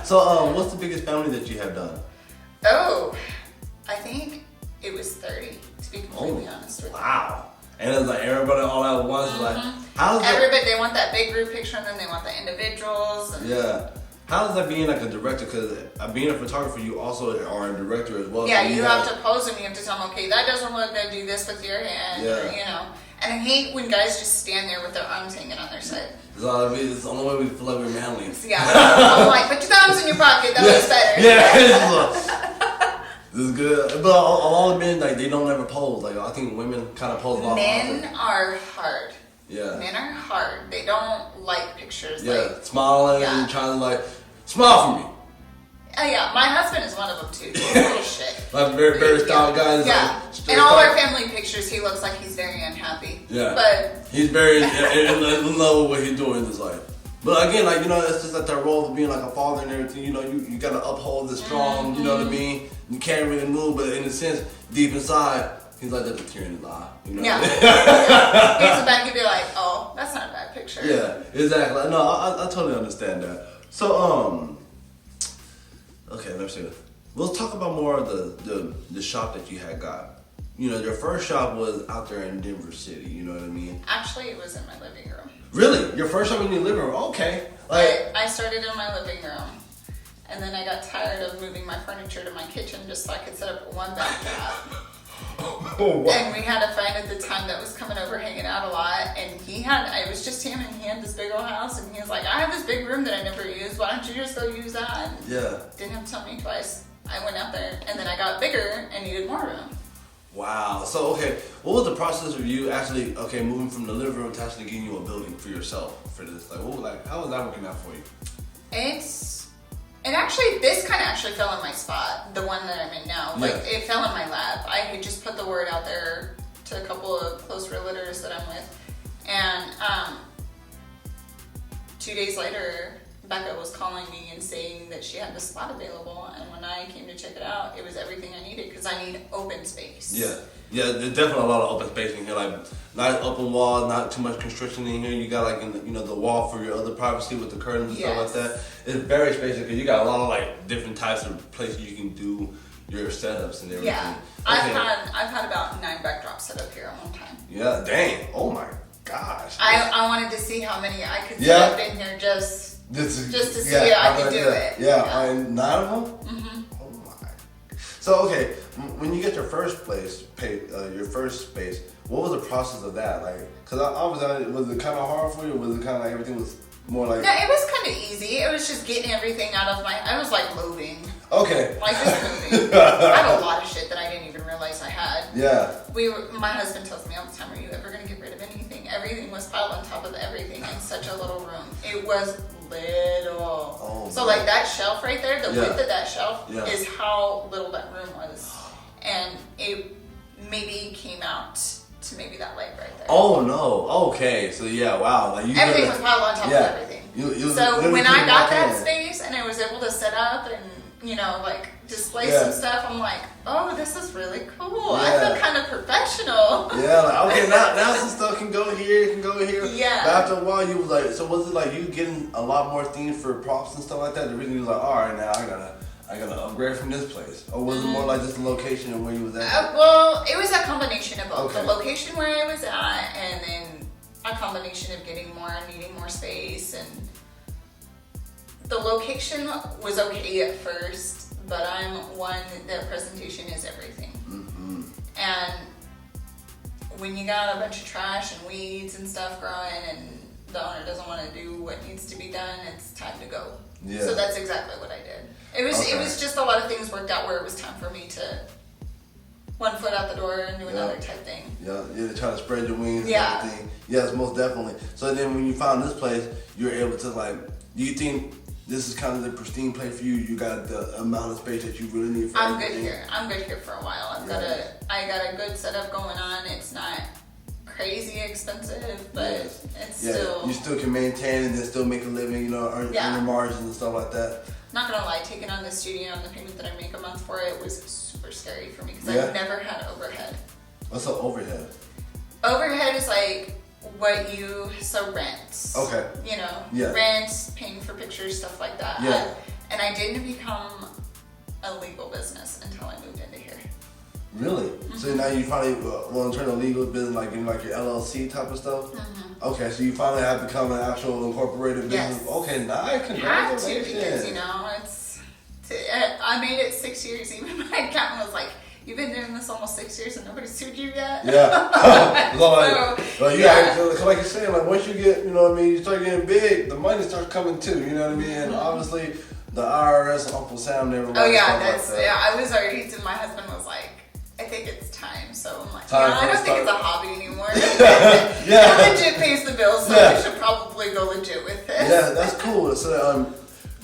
So, what's the biggest family that you have done? Oh, I think it was 30, to be completely honest with you. Wow. And it's like everybody all at once. Like, how's everybody, they want that big group picture and then they want the individuals. And yeah. How is that being like a director? Because being a photographer, you also are a director as well. Yeah, so you have to pose them. You have to tell them, okay, that doesn't look good. Do this with your hand. Yeah. Or, you know. And I hate when guys just stand there with their arms hanging on their side. It's the only way we feel like we're manly. Yeah. I'm like, put your thumbs in your pocket. That looks better. Yeah. This is good. But a lot of men, like, they don't ever pose. Like, I think women kind of pose a lot. Men are hard. Yeah. Men are hard. They don't like pictures. Yeah. Like, smiling and trying to like smile for me. Oh yeah, my husband is one of them too. Little shit. Like very style guys. Yeah. Like, in all our family pictures, he looks like he's very unhappy. Yeah. But he's very in love with what he's doing in his life. But again, like, you know, it's just like that role of being like a father and everything. You know, you gotta uphold the strong. You know what I mean? You can't really move, but in a sense, deep inside, he's like that's a tear in his eye. You know? Yeah. He's back and be like, oh, that's not a bad picture. Yeah, exactly. No, I totally understand that. So, okay, let me see. We'll talk about more of the shop that you had got. You know, your first shop was out there in Denver City. You know what I mean? Actually, it was in my living room. Really? Your first shop in your living room? Okay. Like I started in my living room, and then I got tired of moving my furniture to my kitchen just so I could set up one backdrop. Oh, wow. And we had a friend at the time that was coming over hanging out a lot, and it was just him, and he had this big old house, and he was like, I have this big room that I never used, why don't you just go use that? And yeah. Didn't have to tell me twice. I went out there, and then I got bigger and needed more room. Wow. So, okay, what was the process of you actually, moving from the living room to actually getting you a building for yourself for this? Like, how was that working out for you? This kind of actually fell in my spot, the one that I'm in now. Like, it fell in my lap. I had just put the word out there to a couple of close realtors that I'm with. And 2 days later, Becca was calling me and saying that she had the spot available. And when I came to check it out, it was everything I needed because I need open space. Yeah. Yeah, there's definitely a lot of open space in here. Like, not open walls, not too much construction in here. You got like, the wall for your other privacy with the curtains and stuff like that. It's very spacious because you got a lot of like different types of places you can do your setups and everything. Yeah, okay. I've had about 9 backdrops set up here at one time. Yeah, dang. Oh my gosh. I wanted to see how many I could set up in here just to see I could do it. Yeah, and 9 of them? Mm-hmm. Oh my. So, okay, when you get your first your first space, what was the process of that? Like, because obviously, was it kind of hard for you, or was it kind of like everything was more like... No, it was kind of easy. It was just getting everything out of I was like moving. Okay. Like just moving. I have a lot of shit that I didn't even realize I had. Yeah. My husband tells me all the time, are you ever going to get rid of anything? Everything was piled on top of everything in such a little room. It was little. Oh, so like that shelf right there, the width of that shelf is how little that room was. And it maybe came out to maybe that leg right there. Oh no. Okay. So yeah, wow. Like everything was piled on top of everything. So when I got that space and I was able to set up and like display some stuff, I'm like, oh, this is really cool. I feel kind of professional. Yeah, like, okay, now some stuff can go here, it can go here. Yeah. But after a while, you was like, so was it like you getting a lot more things for props and stuff like that? The reason you was like, all right, now I gotta upgrade from this place, or was it more like just the location and where you was at? Well, it was a combination of both. Okay. The location where I was at, and then a combination of getting more and needing more space. And the location was okay at first, but I'm one that presentation is everything. Mm-hmm. And when you got a bunch of trash and weeds and stuff growing and the owner doesn't want to do what needs to be done, it's time to go. Yeah. So that's exactly what I did. It was just a lot of things worked out where it was time for me to one foot out the door and do another type thing. Yeah, try to spread your wings and everything. Yes, most definitely. So then when you found this place, you were able to like, do you think this is kind of the pristine place for you? You got the amount of space that you really need for I'm good here. I'm good here for a while. I got a good setup going on. It's not crazy expensive, but it's still... You still can maintain and then still make a living, earn your margins and stuff like that. Not gonna lie, taking on the studio and the payment that I make a month for it was super scary for me because I've never had overhead. What's an overhead? Overhead is like what you rent. Okay. Rent, paying for pictures, stuff like that. Yeah. And I didn't become a legal business until I moved into here. Really? Mm-hmm. So now you finally want to turn a legal business like in like your LLC type of stuff? Mm-hmm. Okay, so you finally have become an actual incorporated business. Yes. Okay, nice. Congratulations. Have to because I made it 6 years. Even my accountant was like, "You've been doing this almost 6 years and nobody sued you yet." Yeah. Like you're saying, like once you get, you start getting big, the money starts coming too. You know what I mean? And obviously, the IRS and Uncle Sam never. Oh yeah, I was already. My husband was like, I think it's time. So I'm like, I don't think it's a hobby anymore. It legit pays the bills, so we should probably go legit with this. Yeah, that's cool. So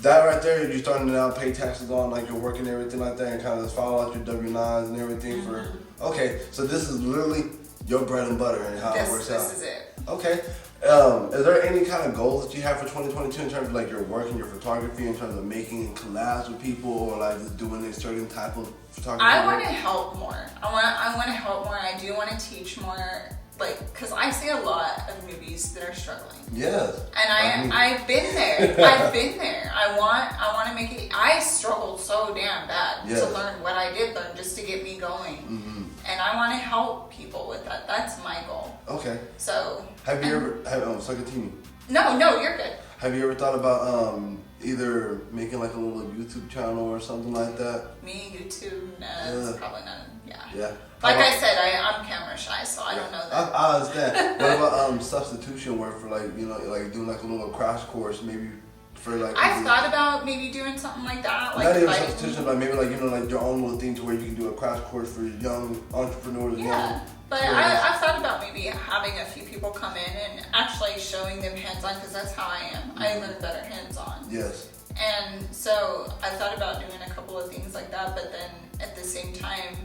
that right there, you're starting to now pay taxes on like your work and everything like that, and kind of file out your W-9s and everything for. Okay, so this is literally your bread and butter and how it works out. This is it. Okay. Is there any kind of goals that you have for 2022 in terms of like your work and your photography, in terms of making collabs with people or like just doing a certain type of photography? I want to help more. I want to help more. I do want to teach more, because I see a lot of newbies that are struggling. Yes. And I've been there. I've been there. I want to make it. I struggled so damn bad to learn what I did learn just to get me going. Mm-hmm. And I want to help people with that. That's my goal. Okay. So. Have you ever? So continue. No, you're good. Have you ever thought about either making like a little YouTube channel or something like that? Me, YouTube? No, it's probably not. Yeah. Like I said, I'm camera shy, so I don't know that. I understand. What about substitution work for like like doing like a little crash course maybe for like? I've thought about maybe doing something like that. Not even substitution, but maybe like like your own little thing to where you can do a crash course for young entrepreneurs. Yeah. But I've thought about maybe having a few people come in and actually showing them hands-on, because that's how I am. I learn better hands-on. Yes. And so I thought about doing a couple of things like that, but then at the same time,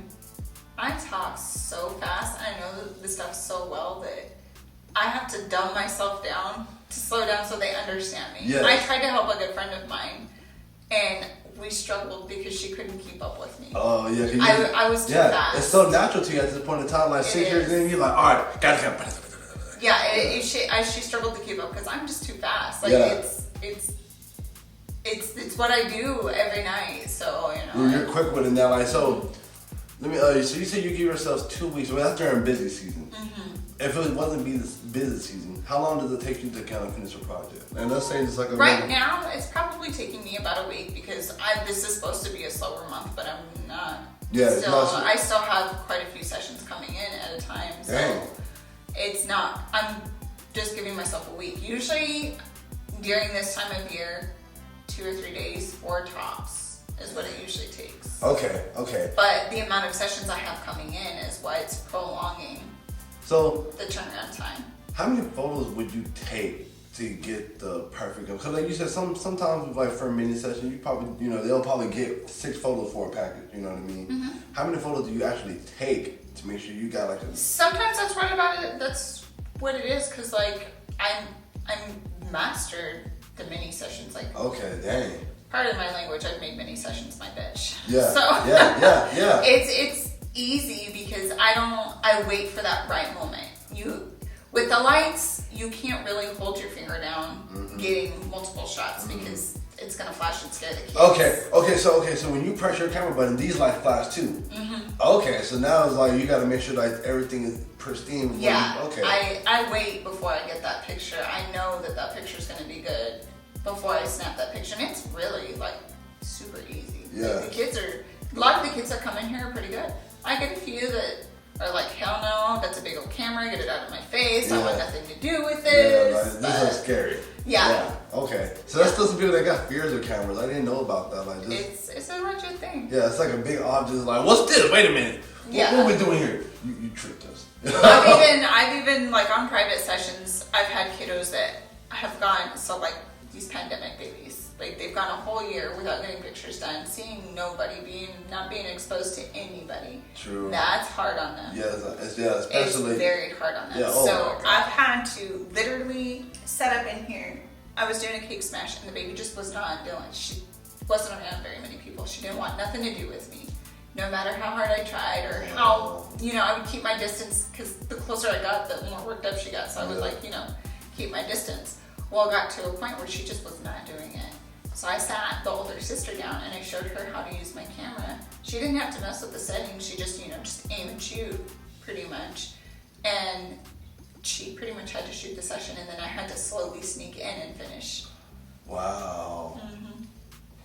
I talk so fast and I know this stuff so well that I have to dumb myself down to slow down so they understand me. Yes. I tried to help a good friend of mine, and we struggled because she couldn't keep up with me. Oh, yeah. I was too fast. It's so natural to you at this point in time. Like 6 years in, you're like, all right, gotta come. Yeah, she struggled to keep up because I'm just too fast. Like, it's what I do every night. So, You're quick with it now. Like, so, let me, so you said you give yourselves 2 weeks. Well, that's during busy season. Mm-hmm. If it wasn't busy season, how long does it take you to kind of finish a project? And let's say it's like right now, it's probably taking me about a week because this is supposed to be a slower month, but I'm not. Yeah, I still have quite a few sessions coming in at a time, so it's not. I'm just giving myself a week. Usually, during this time of year, 2 or 3 days, 4 tops is what it usually takes. Okay. But the amount of sessions I have coming in is what's prolonging. So the turnaround time. How many photos would you take to get the perfect? Because like you said, sometimes like for a mini session, you probably they'll probably get 6 photos for a package. You know what I mean? Mm-hmm. How many photos do you actually take to make sure you got like a? Sometimes that's right about it. That's what it is. Cause like I'm mastered the mini sessions. Like okay, dang. Pardon my language. I've made mini sessions my bitch. Yeah. So yeah. It's easy because I wait for that right moment. With the lights, you can't really hold your finger down getting multiple shots because it's gonna flash and scare the kids. Okay. So when you press your camera button, these lights flash too. Mm-hmm. Okay, so now it's like you gotta make sure like everything is pristine. I wait before I get that picture. I know that picture is gonna be good before I snap that picture, and it's really like super easy. Yeah. A lot of the kids that come in here are pretty good. I get a few that are like, hell no, that's a big old camera, get it out of my face, I want nothing to do with this. Yeah, this is scary. Yeah. Okay. So that's still some people that got fears of cameras. I didn't know about that. Like, it's a legit thing. Yeah, it's like a big object. Like, what's this? Wait a minute. What are we doing here? You tricked us. I've even like on private sessions, I've had kiddos that have gone, so like these pandemic babies, like they've gone a whole year without getting pictures done, seeing nobody, not being exposed to anybody. True. That's hard on them. Especially. It's very hard on them. Yeah, so I've had to literally set up in here. I was doing a cake smash and the baby just was not doing. She wasn't around very many people. She didn't want nothing to do with me. No matter how hard I tried or how, I would keep my distance, because the closer I got, the more worked up she got. So I would keep my distance. Well, it got to a point where she just was not doing it. So I sat the older sister down and I showed her how to use my camera. She didn't have to mess with the settings. She just, just aim and shoot pretty much. And she pretty much had to shoot the session, and then I had to slowly sneak in and finish. Wow. Mm-hmm.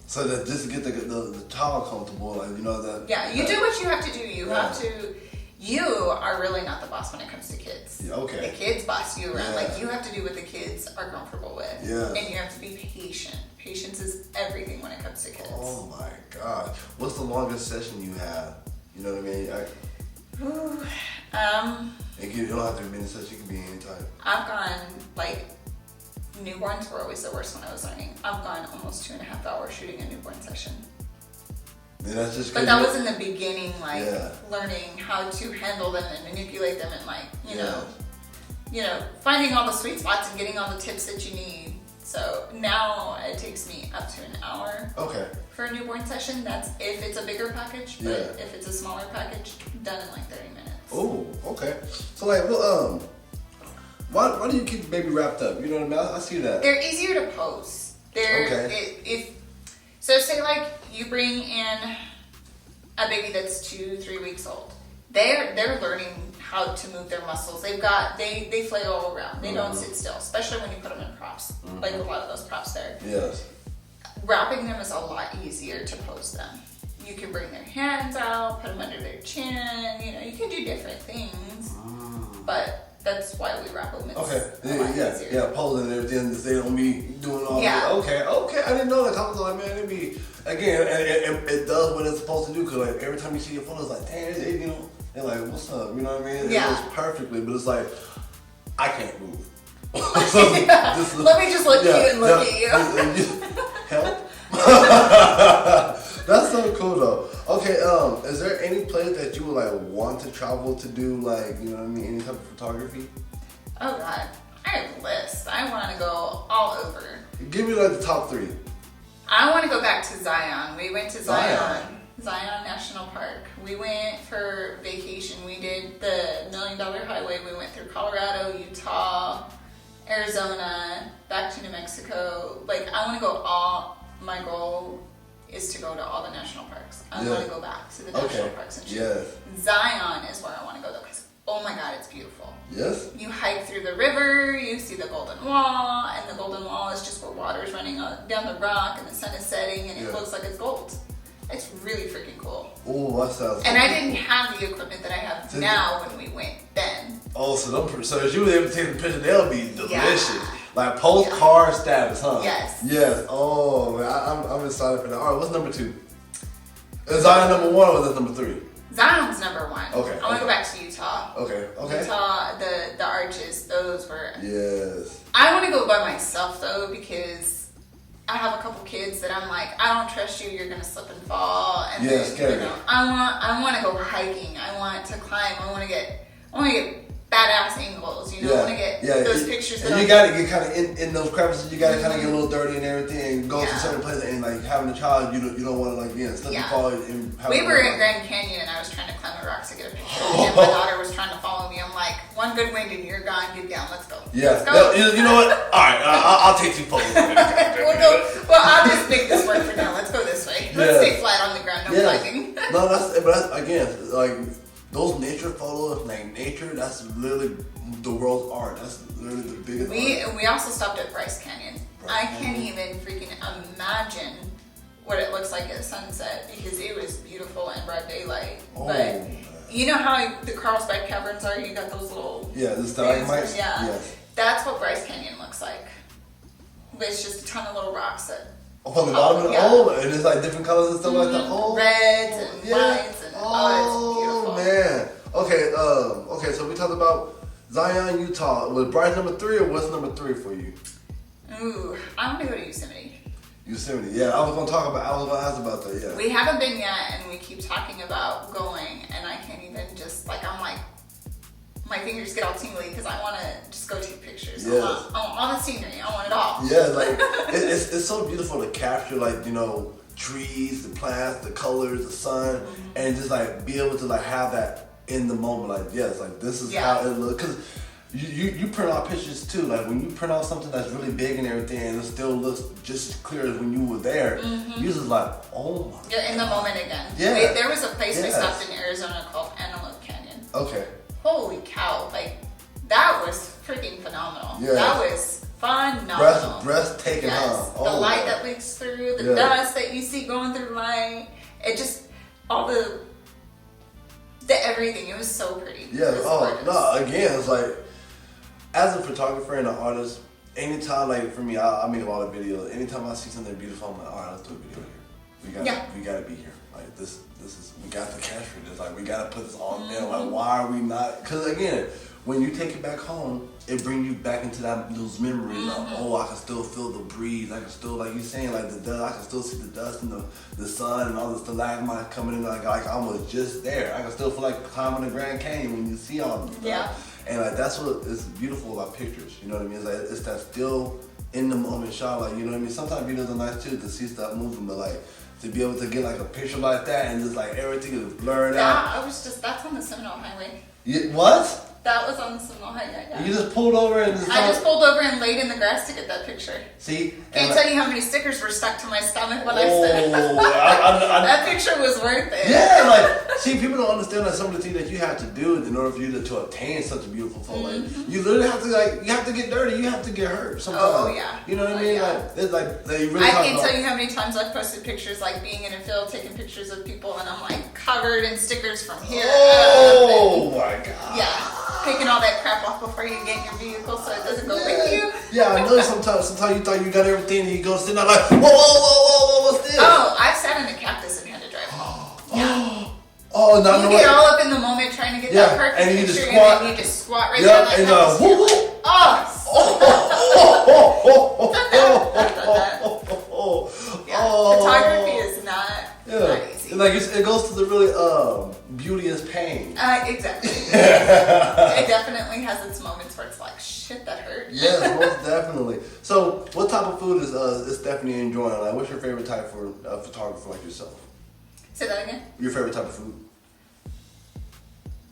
So that just to get the child comfortable, like that. Yeah, you do what you have to do. You have to. You are really not the boss when it comes to kids. Yeah, okay. The kids boss you around. Like you have to do what the kids are comfortable with. Yeah. And you have to be patient. Patience is everything when it comes to kids. Oh my God! What's the longest session you have? You know what I mean? You don't have to be in a session. You can be any time. I've gone newborns were always the worst when I was learning. I've gone almost 2.5 hours shooting a newborn session. And that's just. But that was in the beginning, learning how to handle them and manipulate them, and finding all the sweet spots and getting all the tips that you need. So now it takes me up to an hour. Okay. For a newborn session, that's if it's a bigger package. But if it's a smaller package, done in like 30 minutes. Oh, okay. So why do you keep the baby wrapped up? You know what I mean? I see that. They're easier to pose. So say like you bring in a baby that's 2-3 weeks old. They're learning how to move their muscles. They flail all around. They don't sit still, especially when you put them in props, like a lot of those props there. Yes. Wrapping them is a lot easier to pose them. You can bring their hands out, put them under their chin. You can do different things, but that's why we wrap them. Posing and everything. They don't be doing all that. Okay. I didn't know that. I was like, man, it'd be again. It does what it's supposed to do. Cause like every time you see your photos, like, damn, they're like, what's up? You know what I mean? Yeah. It goes perfectly, but it's like I can't move. Let me just look at you and look at you. Help. That's so cool though. Okay, is there any place that you would like want to travel to do any type of photography? Oh God, I have a list. I want to go all over. Give me like the top 3. I want to go back to Zion. We went to Zion National Park. We went for vacation. We did the $1 Million Highway. We went through Colorado, Utah, Arizona, back to New Mexico. I want to go my goal is to go to all the national parks. I want to go back to the national parks and shit. Yes. Zion is where I want to go though, because oh my God, it's beautiful. Yes. You hike through the river, you see the Golden Wall, and the Golden Wall is just where water is running down the rock, and the sun is setting, and it looks like it's gold. It's really freaking cool. Oh, that sounds. And I didn't have the equipment that I have now when we went then. Oh, so if you were able to take the picture, they'll be delicious. Like postcard status, huh? Yes. Yes. Oh man, I'm excited for that. All right, what's number 2? Is Zion number 1 or was that number 3? Zion's number 1. Okay. I want to go back to Utah. Okay. Utah, the arches, those were. Yes. I want to go by myself though, because I have a couple kids that I'm like, I don't trust you. You're gonna slip and fall. And scary. I want to go hiking. I want to climb. I want to get badass angles. I want to get those pictures. And you gotta get kind of in those crevices. You gotta kind of get a little dirty and everything. Go to certain places and like having a child, you don't want to slip and fall. We were at Grand Canyon and I was trying to climb the rocks to get a picture, and my daughter was trying to follow me. I'm like, one good wind and you're gone. Get down. Let's go. Yeah. Let's go. You know what? All right. I'll take 2 photos. Well, I'll just make this work for now. Let's go this way. Let's stay flat on the ground. No climbing. No, that's again like. Those nature photos, nature, that's literally the world's art. That's literally the biggest art. We also stopped at Bryce Canyon. I can't even freaking imagine what it looks like at sunset because it was beautiful in broad daylight. But You know how the Carlsbad Caverns are? You got those little... Yeah, the stalagmites? Yeah. Yeah. That's what Bryce Canyon looks like. It's just a ton of little rocks that... From the bottom of the hole? And it's like different colors and stuff like that? Oh. Reds and whites and... Oh, it's beautiful. Man. Okay, so we talked about Zion, Utah. Was Bryce number 3 or what's number 3 for you? Ooh, I'm going to go to Yosemite. Yosemite, yeah. I was gonna ask about that, yeah. We haven't been yet, and we keep talking about going, and I can't even just, like, I'm like, my fingers get all tingly because I want to just go take pictures. Yes. I want all the scenery. I want it all. Yeah, like, it's so beautiful to capture, like, you know, trees, the plants, the colors, the sun, and just, like, be able to, like, have that in the moment. Like, yes, like, this is how it looks. Because you print out pictures too. Like when you print out something that's really big and everything, and it still looks just as clear as when you were there. You're just like, oh my. You're in the moment again. Yeah. There was a place we stopped in Arizona called Antelope Canyon. Okay. Holy cow! Like that was freaking phenomenal. Yeah. That was phenomenal. Breathtaking. Yes. Huh? The light that leaks through, the dust that you see going through the light. It just all the everything. It was so pretty. Yeah. No. Again, it's like. As a photographer and an artist, anytime, like for me, I make a lot of videos. Anytime I see something beautiful, I'm like, all right, let's do a video here. We gotta be here. Like this is, we got the cash for this. Like we gotta put this on there. Like why are we not? Because again, when you take it back home, it brings you back into those memories. Of, I can still feel the breeze. I can still, like you saying, like the dust. I can still see the dust and the sun and all the stalagmites coming in. Like I was just there. I can still feel like climbing the Grand Canyon when you see all of them. Yeah. And like that's what is beautiful about pictures, you know what I mean? It's like it's that still in the moment shot, like you know what I mean? Sometimes videos are nice too to see stuff moving, but like to be able to get like a picture like that and just like everything is blurred out. That's on the Seminole Highway. What? That was on the Seminole Highway. Yeah. You just pulled over and I just pulled over and laid in the grass to get that picture. See? Can't tell you how many stickers were stuck to my stomach when I said that picture was worth it. Yeah, like, see, people don't understand that some of the things that you have to do in order for you to obtain such a beautiful photo. Like, you literally have to, like, you have to get dirty, you have to get hurt sometimes. Oh, yeah. You know what I mean? Yeah. Like, it's like, they really I can't tell you how many times I've posted pictures, like, being in a field, taking pictures of people, and I'm, like, covered in stickers from here. Oh, my God. Yeah. Picking all that crap off before you get in your vehicle so it doesn't go with you. Yeah, I know sometimes you thought you got everything and you go sit down like, whoa, what's this? Oh, I've sat in a cactus and had to drive home. Yeah. Oh, no, you get all up in the moment trying to get that perfect and you picture, just squat. and then you just squat right there. And woo. Photography is not easy. Like it goes to the really beauty is pain. Exactly. It definitely has its moments where it's like, shit, that hurt. Yes, most definitely. So, what type of food is Stephanie enjoying? Like, what's your favorite type for a photographer like yourself? Say that again. Your favorite type of food?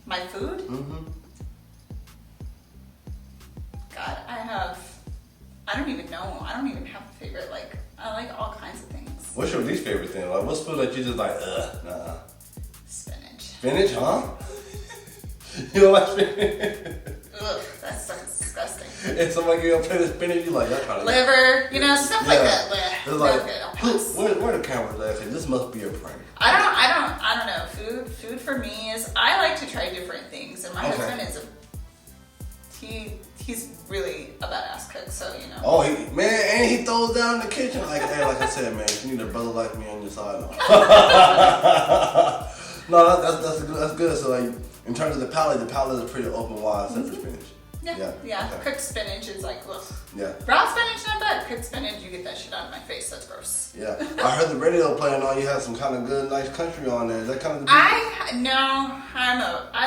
My food? Mm-hmm. God, I don't even know. I don't even have a favorite. Like, I like all kinds of things. What's your least favorite thing? Like, what's food that you just like, nah. Spinach. Spinach, huh? You don't like spinach? Ugh, that sounds disgusting. If somebody give you a plate of spinach, you like, that's probably liver, you know, stuff like that. It's like, where the cameras at? This must be a prank. I don't know. Food for me is, I like to try different things, and my husband is he's really a badass cook, so you know. Oh, and he throws down in the kitchen like I said, man, you need a brother like me on your side. No, that's good. So like, in terms of the palate is pretty open wide, except for spinach. Yeah. Okay. Cooked spinach is like, ugh. Yeah. Raw spinach not bad. Cooked spinach, you get that shit out of my face. That's gross. Yeah. I heard the radio playing on. You have some kind of good, nice country on there. Is that kind of the I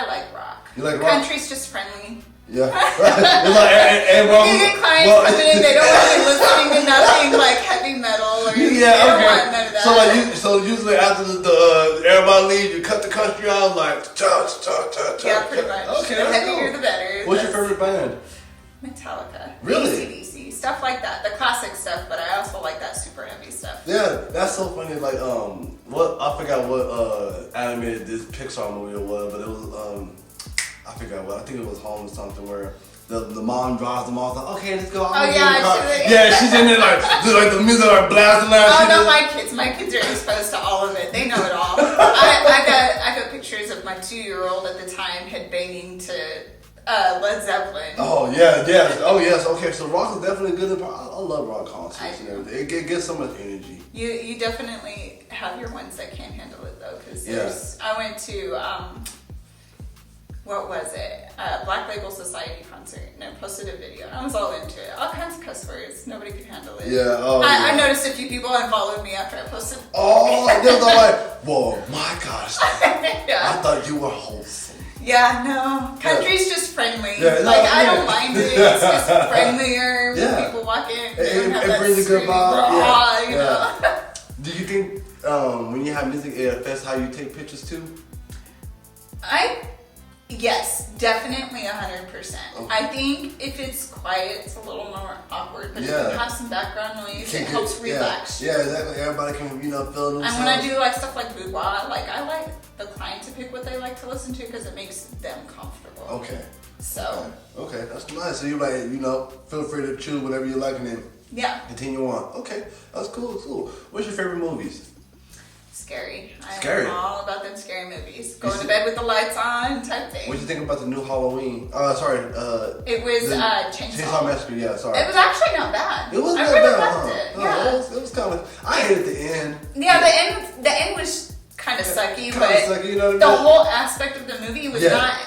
like rock. You like rock? Country's just friendly. Yeah. It's like, you get clients coming in, they don't want to be listening to nothing like heavy metal or they don't want none of that. So usually after the everybody leaves, you cut the country out like Yeah, pretty much. Okay, the heavier the better. What's your favorite band? Metallica. Really? AC/DC, stuff like that. The classic stuff, but I also like that super heavy stuff. Yeah, that's so funny. Like I forgot what animated this Pixar movie it was, but it was I forgot what. I think it was Home or something where the mom drives them off. Like, okay, let's go. She's in there like the music are blasting out. Oh no, my kids are exposed to all of it. They know it all. I got pictures pictures of my 2-year-old at the time headbanging to Led Zeppelin. Oh yeah, yes, oh yes. Okay, so rock is definitely good. I love rock concerts and everything. It gets so much energy. You definitely have your ones that can't handle it though, because I went to what was it? Black Label Society concert, and I posted a video. I was all into it. All kinds of cuss words. Nobody could handle it. Yeah. I noticed a few people unfollowed me after I posted. Oh, they're like, whoa, my gosh. Yeah. I thought you were wholesome. Yeah, no. Country's just friendly. Yeah, I don't mind it. It's just friendlier when people walk in. It brings a good vibe. You know? Do you think when you have music, it affects how you take pictures too? Yes, definitely 100%. Okay. I think if it's quiet, it's a little more awkward. But if you have some background noise, it helps relax. Yeah, exactly. Everybody can, feel themselves. And when I do like stuff like boudoir, I like the client to pick what they like to listen to because it makes them comfortable. Okay. So. Okay, that's nice. So you're like, feel free to choose whatever you like and then continue on. Okay, that's cool. What's your favorite movies? Scary. Scary. I'm all about them scary movies. Going to bed with the lights on type thing. What do you think about the new Halloween? It was Chainsaw Massacre. Yeah, sorry. It was actually not bad. It wasn't I that really bad. liked it. No, Yeah. it was kind of. I hated the end. Yeah, the end was kind of sucky, but sucky, the whole aspect of the movie was not.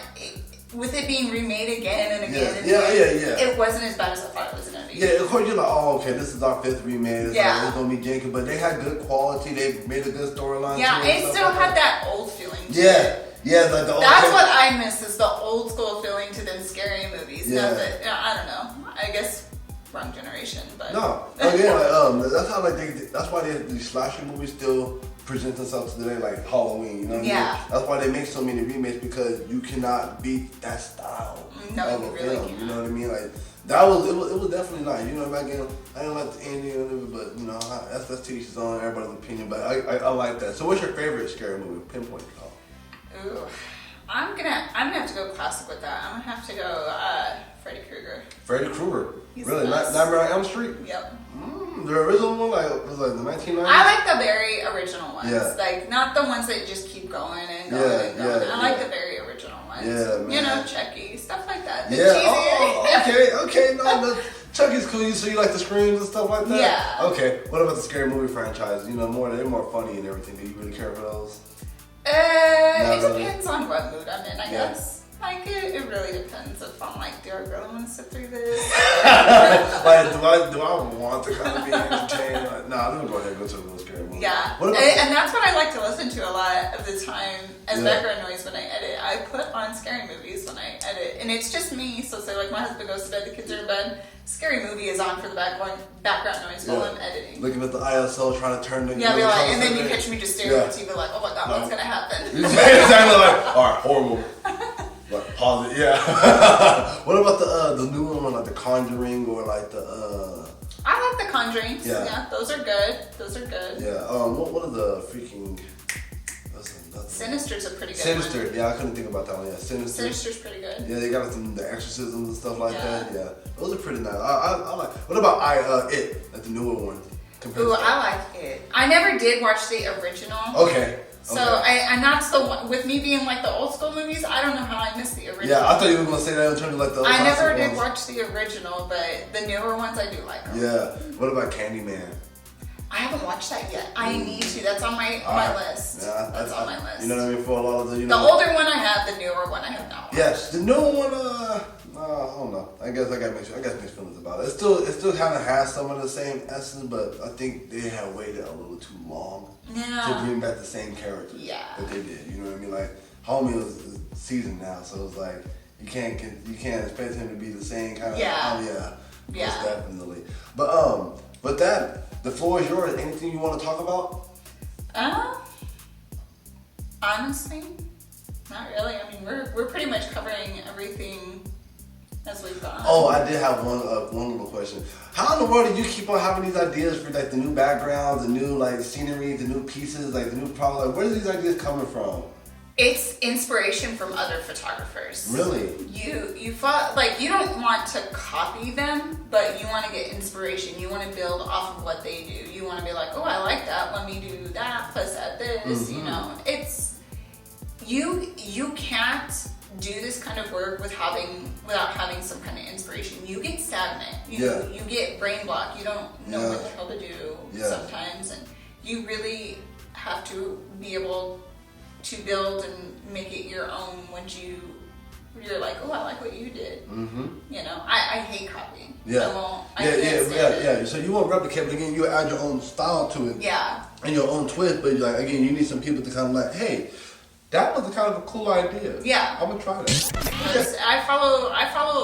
With it being remade again and again and again, it wasn't as bad as I thought it was going to be. Yeah, of course you're like, oh, okay, this is our 5th remake. It's going to be janky, but they had good quality. They made a good storyline. Yeah, it still had that old feeling. Yeah, like the old. That's what I miss is the old school feeling to them scary movies. Yeah. Not that, I don't know. I guess wrong generation, but no. Again, that's how that's why these slasher movies still present themselves today like Halloween, you know what I mean? That's why they make so many remakes because you cannot beat that style of a film. You know what I mean? Like it was definitely nice. You know, back then I didn't like the ending of it, but that's to each his own, everybody's opinion. But I like that. So what's your favorite scary movie? Pinpoint it. Ooh, I'm gonna have to go classic with that. I'm gonna have to go Freddy Krueger. Freddy Krueger. He's Really? Nightmare on Elm Street? Yep. The original one, was like the 1990s? I like the very original ones. Yeah. Like, not the ones that just keep going and going and going. I like the very original ones. Yeah, man. You know, Chucky, stuff like that. The Okay. No, Chucky's cool. So you like the screams and stuff like that? Yeah. Okay. What about the scary movie franchise? They're more funny and everything. Do you really care for those? It depends on what mood I'm in, I guess. Like, it really depends if I'm like, do I really want to sit through this? Like, do I want to kind of be entertained? Like, nah, I'm going to go ahead and go to a real scary movie. Yeah. And that's what I like to listen to a lot of the time as background noise when I edit. I put on scary movies when I edit. And it's just me. So say like my husband goes to bed, the kids are in bed. Scary movie is on for the background noise while I'm editing. Looking at the ISO, trying to turn the... Yeah, be like, and then you catch me just staring at the TV like, oh my God, what's going to happen? Exactly like, all right, horror movie. Like, pause it, What about the newer one, like The Conjuring or like the... I like The Conjurings. Yeah, those are good. Yeah, what are the freaking... Sinister's a pretty good Sinister, one. Yeah, I couldn't think about that one. Yeah, Sinister's pretty good. Yeah, they got some the exorcisms and stuff like that. Yeah, those are pretty nice. I like. What about It? Like the newer one. Ooh, I like It. I never did watch the original. Okay. So and that's the one with me being like the old school movies. I don't know how I missed the original. Yeah, I thought you were gonna say that in terms of like the. I never did watch the original, but the newer ones I do like them. Yeah. What about Candyman? I haven't watched that yet. I need to. That's on my list. Yeah, that's on my list. You know what I mean? For a lot of the, the older one I have, the newer one I have not watched. Yes, the newer one. I don't know. I guess mixed feelings about it. It still kind of has some of the same essence, but I think they had waited a little too long to bring back the same characters that they did. You know what I mean? Like Homie is seasoned now, so it's like you can't expect him to be the same kind of. Yeah. Most definitely. But the floor is yours. Anything you want to talk about? Honestly, not really. I mean, we're pretty much covering everything as we've gone. Oh, I did have one little question. How in the world did you keep on having these ideas for like the new backgrounds, the new like scenery, the new pieces, like the new problem? Like, where are these ideas coming from? It's inspiration from other photographers. Really? You thought like you don't want to copy them, but you want to get inspiration. You want to build off of what they do. You want to be like, oh, I like that. Let me do that. Plus add this. You know, you can't do this kind of work without having some kind of inspiration. You get stagnant. You get brain block. You don't know what the hell to do sometimes, and you really have to be able to build and make it your own when you're like, oh, I like what you did. Mm-hmm. You know, I hate copying. Yeah. Yeah. So you won't replicate, but again, you add your own style to it. Yeah. And your own twist, but like again, you need some people to kind of like, hey, that was a kind of a cool idea. Yeah. I'm gonna try that. Because I follow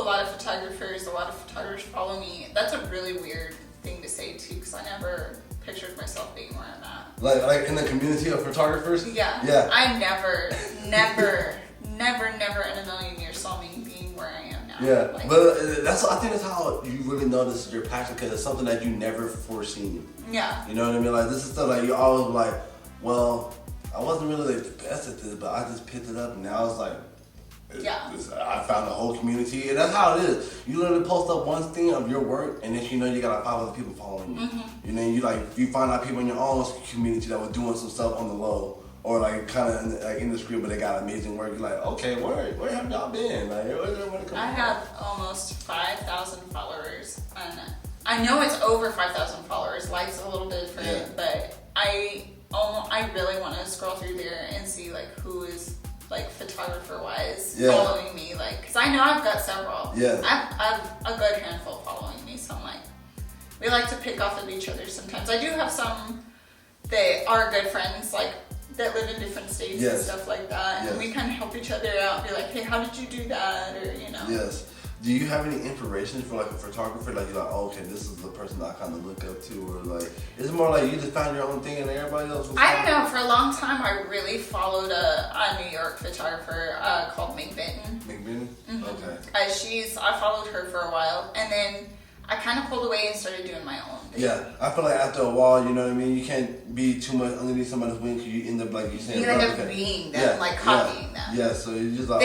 a lot of photographers. A lot of photographers follow me. That's a really weird thing to say too, because I never pictured myself being where I'm at. Like in the community of photographers. Yeah. Yeah. I never in a million years saw me being where I am now. Yeah. Like, But I think that's how you really notice your passion, because it's something that you never foreseen. Yeah. You know what I mean? Like this is stuff like you always like, well, I wasn't really like the best at this, but I just picked it up, and now it's like, I found a whole community, and that's how it is. You literally post up one thing of your work, and then you know you got 5 other people following you. Mm-hmm. You know, you find out people in your own community that were doing some stuff on the low, or like kind of like in the street, but they got amazing work. You're like, okay, where have y'all been? Like, where's everybody coming from? I have almost 5,000 followers, and I know it's over 5,000 followers. Like's a little bit different, but I really want to scroll through there and see like who is like photographer wise following me, like, because I know I've got several. Yeah. I've a good handful following me, so I'm like, we like to pick off of each other sometimes. I do have some that are good friends, like that live in different states and stuff like that, and we kind of help each other out. Be like, hey, how did you do that, or you know. Yes. Do you have any inspiration for like a photographer? Like you're like, oh, okay, this is the person that I kind of look up to, or like, is it more like you just found your own thing and everybody else was I don't know. For a long time, I really followed a New York photographer called Meg Benton. Meg Benton? Mm-hmm. Okay. I followed her for a while, and then I kind of pulled away and started doing my own thing. Yeah, I feel like after a while, you know what I mean, you can't be too much underneath somebody's wing, because you end up like you saying. You end up being them, like copying them. Yeah, so you just like.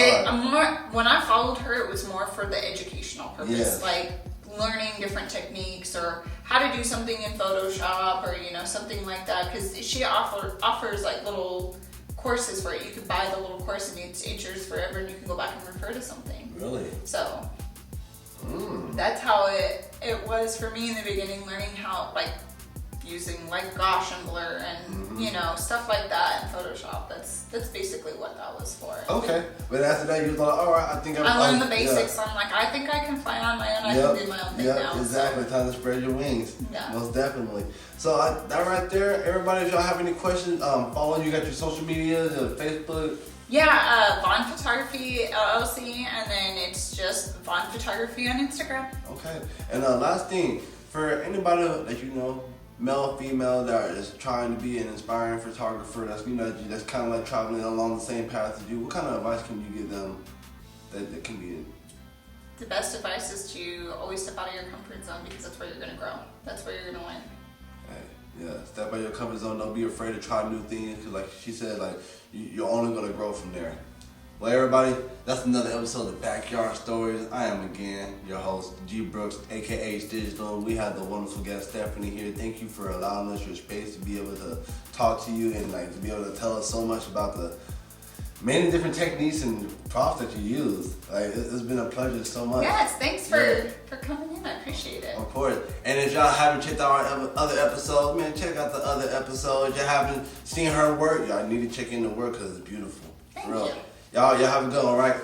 When I followed her, it was more for the educational purpose, like learning different techniques or how to do something in Photoshop or you know something like that. Because she offers like little courses for it. You could buy the little course and it's yours forever, and you can go back and refer to something. Really? So. That's how it was for me in the beginning, learning how like using like Gauche and Blur and you know stuff like that in Photoshop. That's basically what that was for. Okay, but after that you thought, all right, I think I learned the basics. I'm like, I think I can fly on my own. I can do my own thing now. Exactly. So. Time to spread your wings. Yeah, most definitely. So that right there, everybody, if y'all have any questions, follow. You got your social media, Facebook. Yeah, Vaughn Photography LLC, and then it's just Vaughn Photography on Instagram. Okay, and last thing, for anybody that you know, male or female, that is trying to be an inspiring photographer, that's that's kind of like traveling along the same path as you, what kind of advice can you give them that can be? The best advice is to always step out of your comfort zone, because that's where you're gonna grow. That's where you're gonna win. Yeah, step out of your comfort zone. Don't be afraid to try new things, because like she said, like you're only gonna grow from there. Well, everybody, that's another episode of Backyard Stories. I am again your host, G Brooks, aka Digital. We have the wonderful guest Stephanie here. Thank you for allowing us your space to be able to talk to you and like to be able to tell us so much about the many different techniques and props that you use. Like it's been a pleasure so much. Yes, thanks for coming in. I appreciate it. Of course. And if y'all haven't checked out our other episodes, man, check out the other episodes. Y'all haven't seen her work, y'all need to check in the work because it's beautiful. Thank For real. you. Y'all have a good one, all right?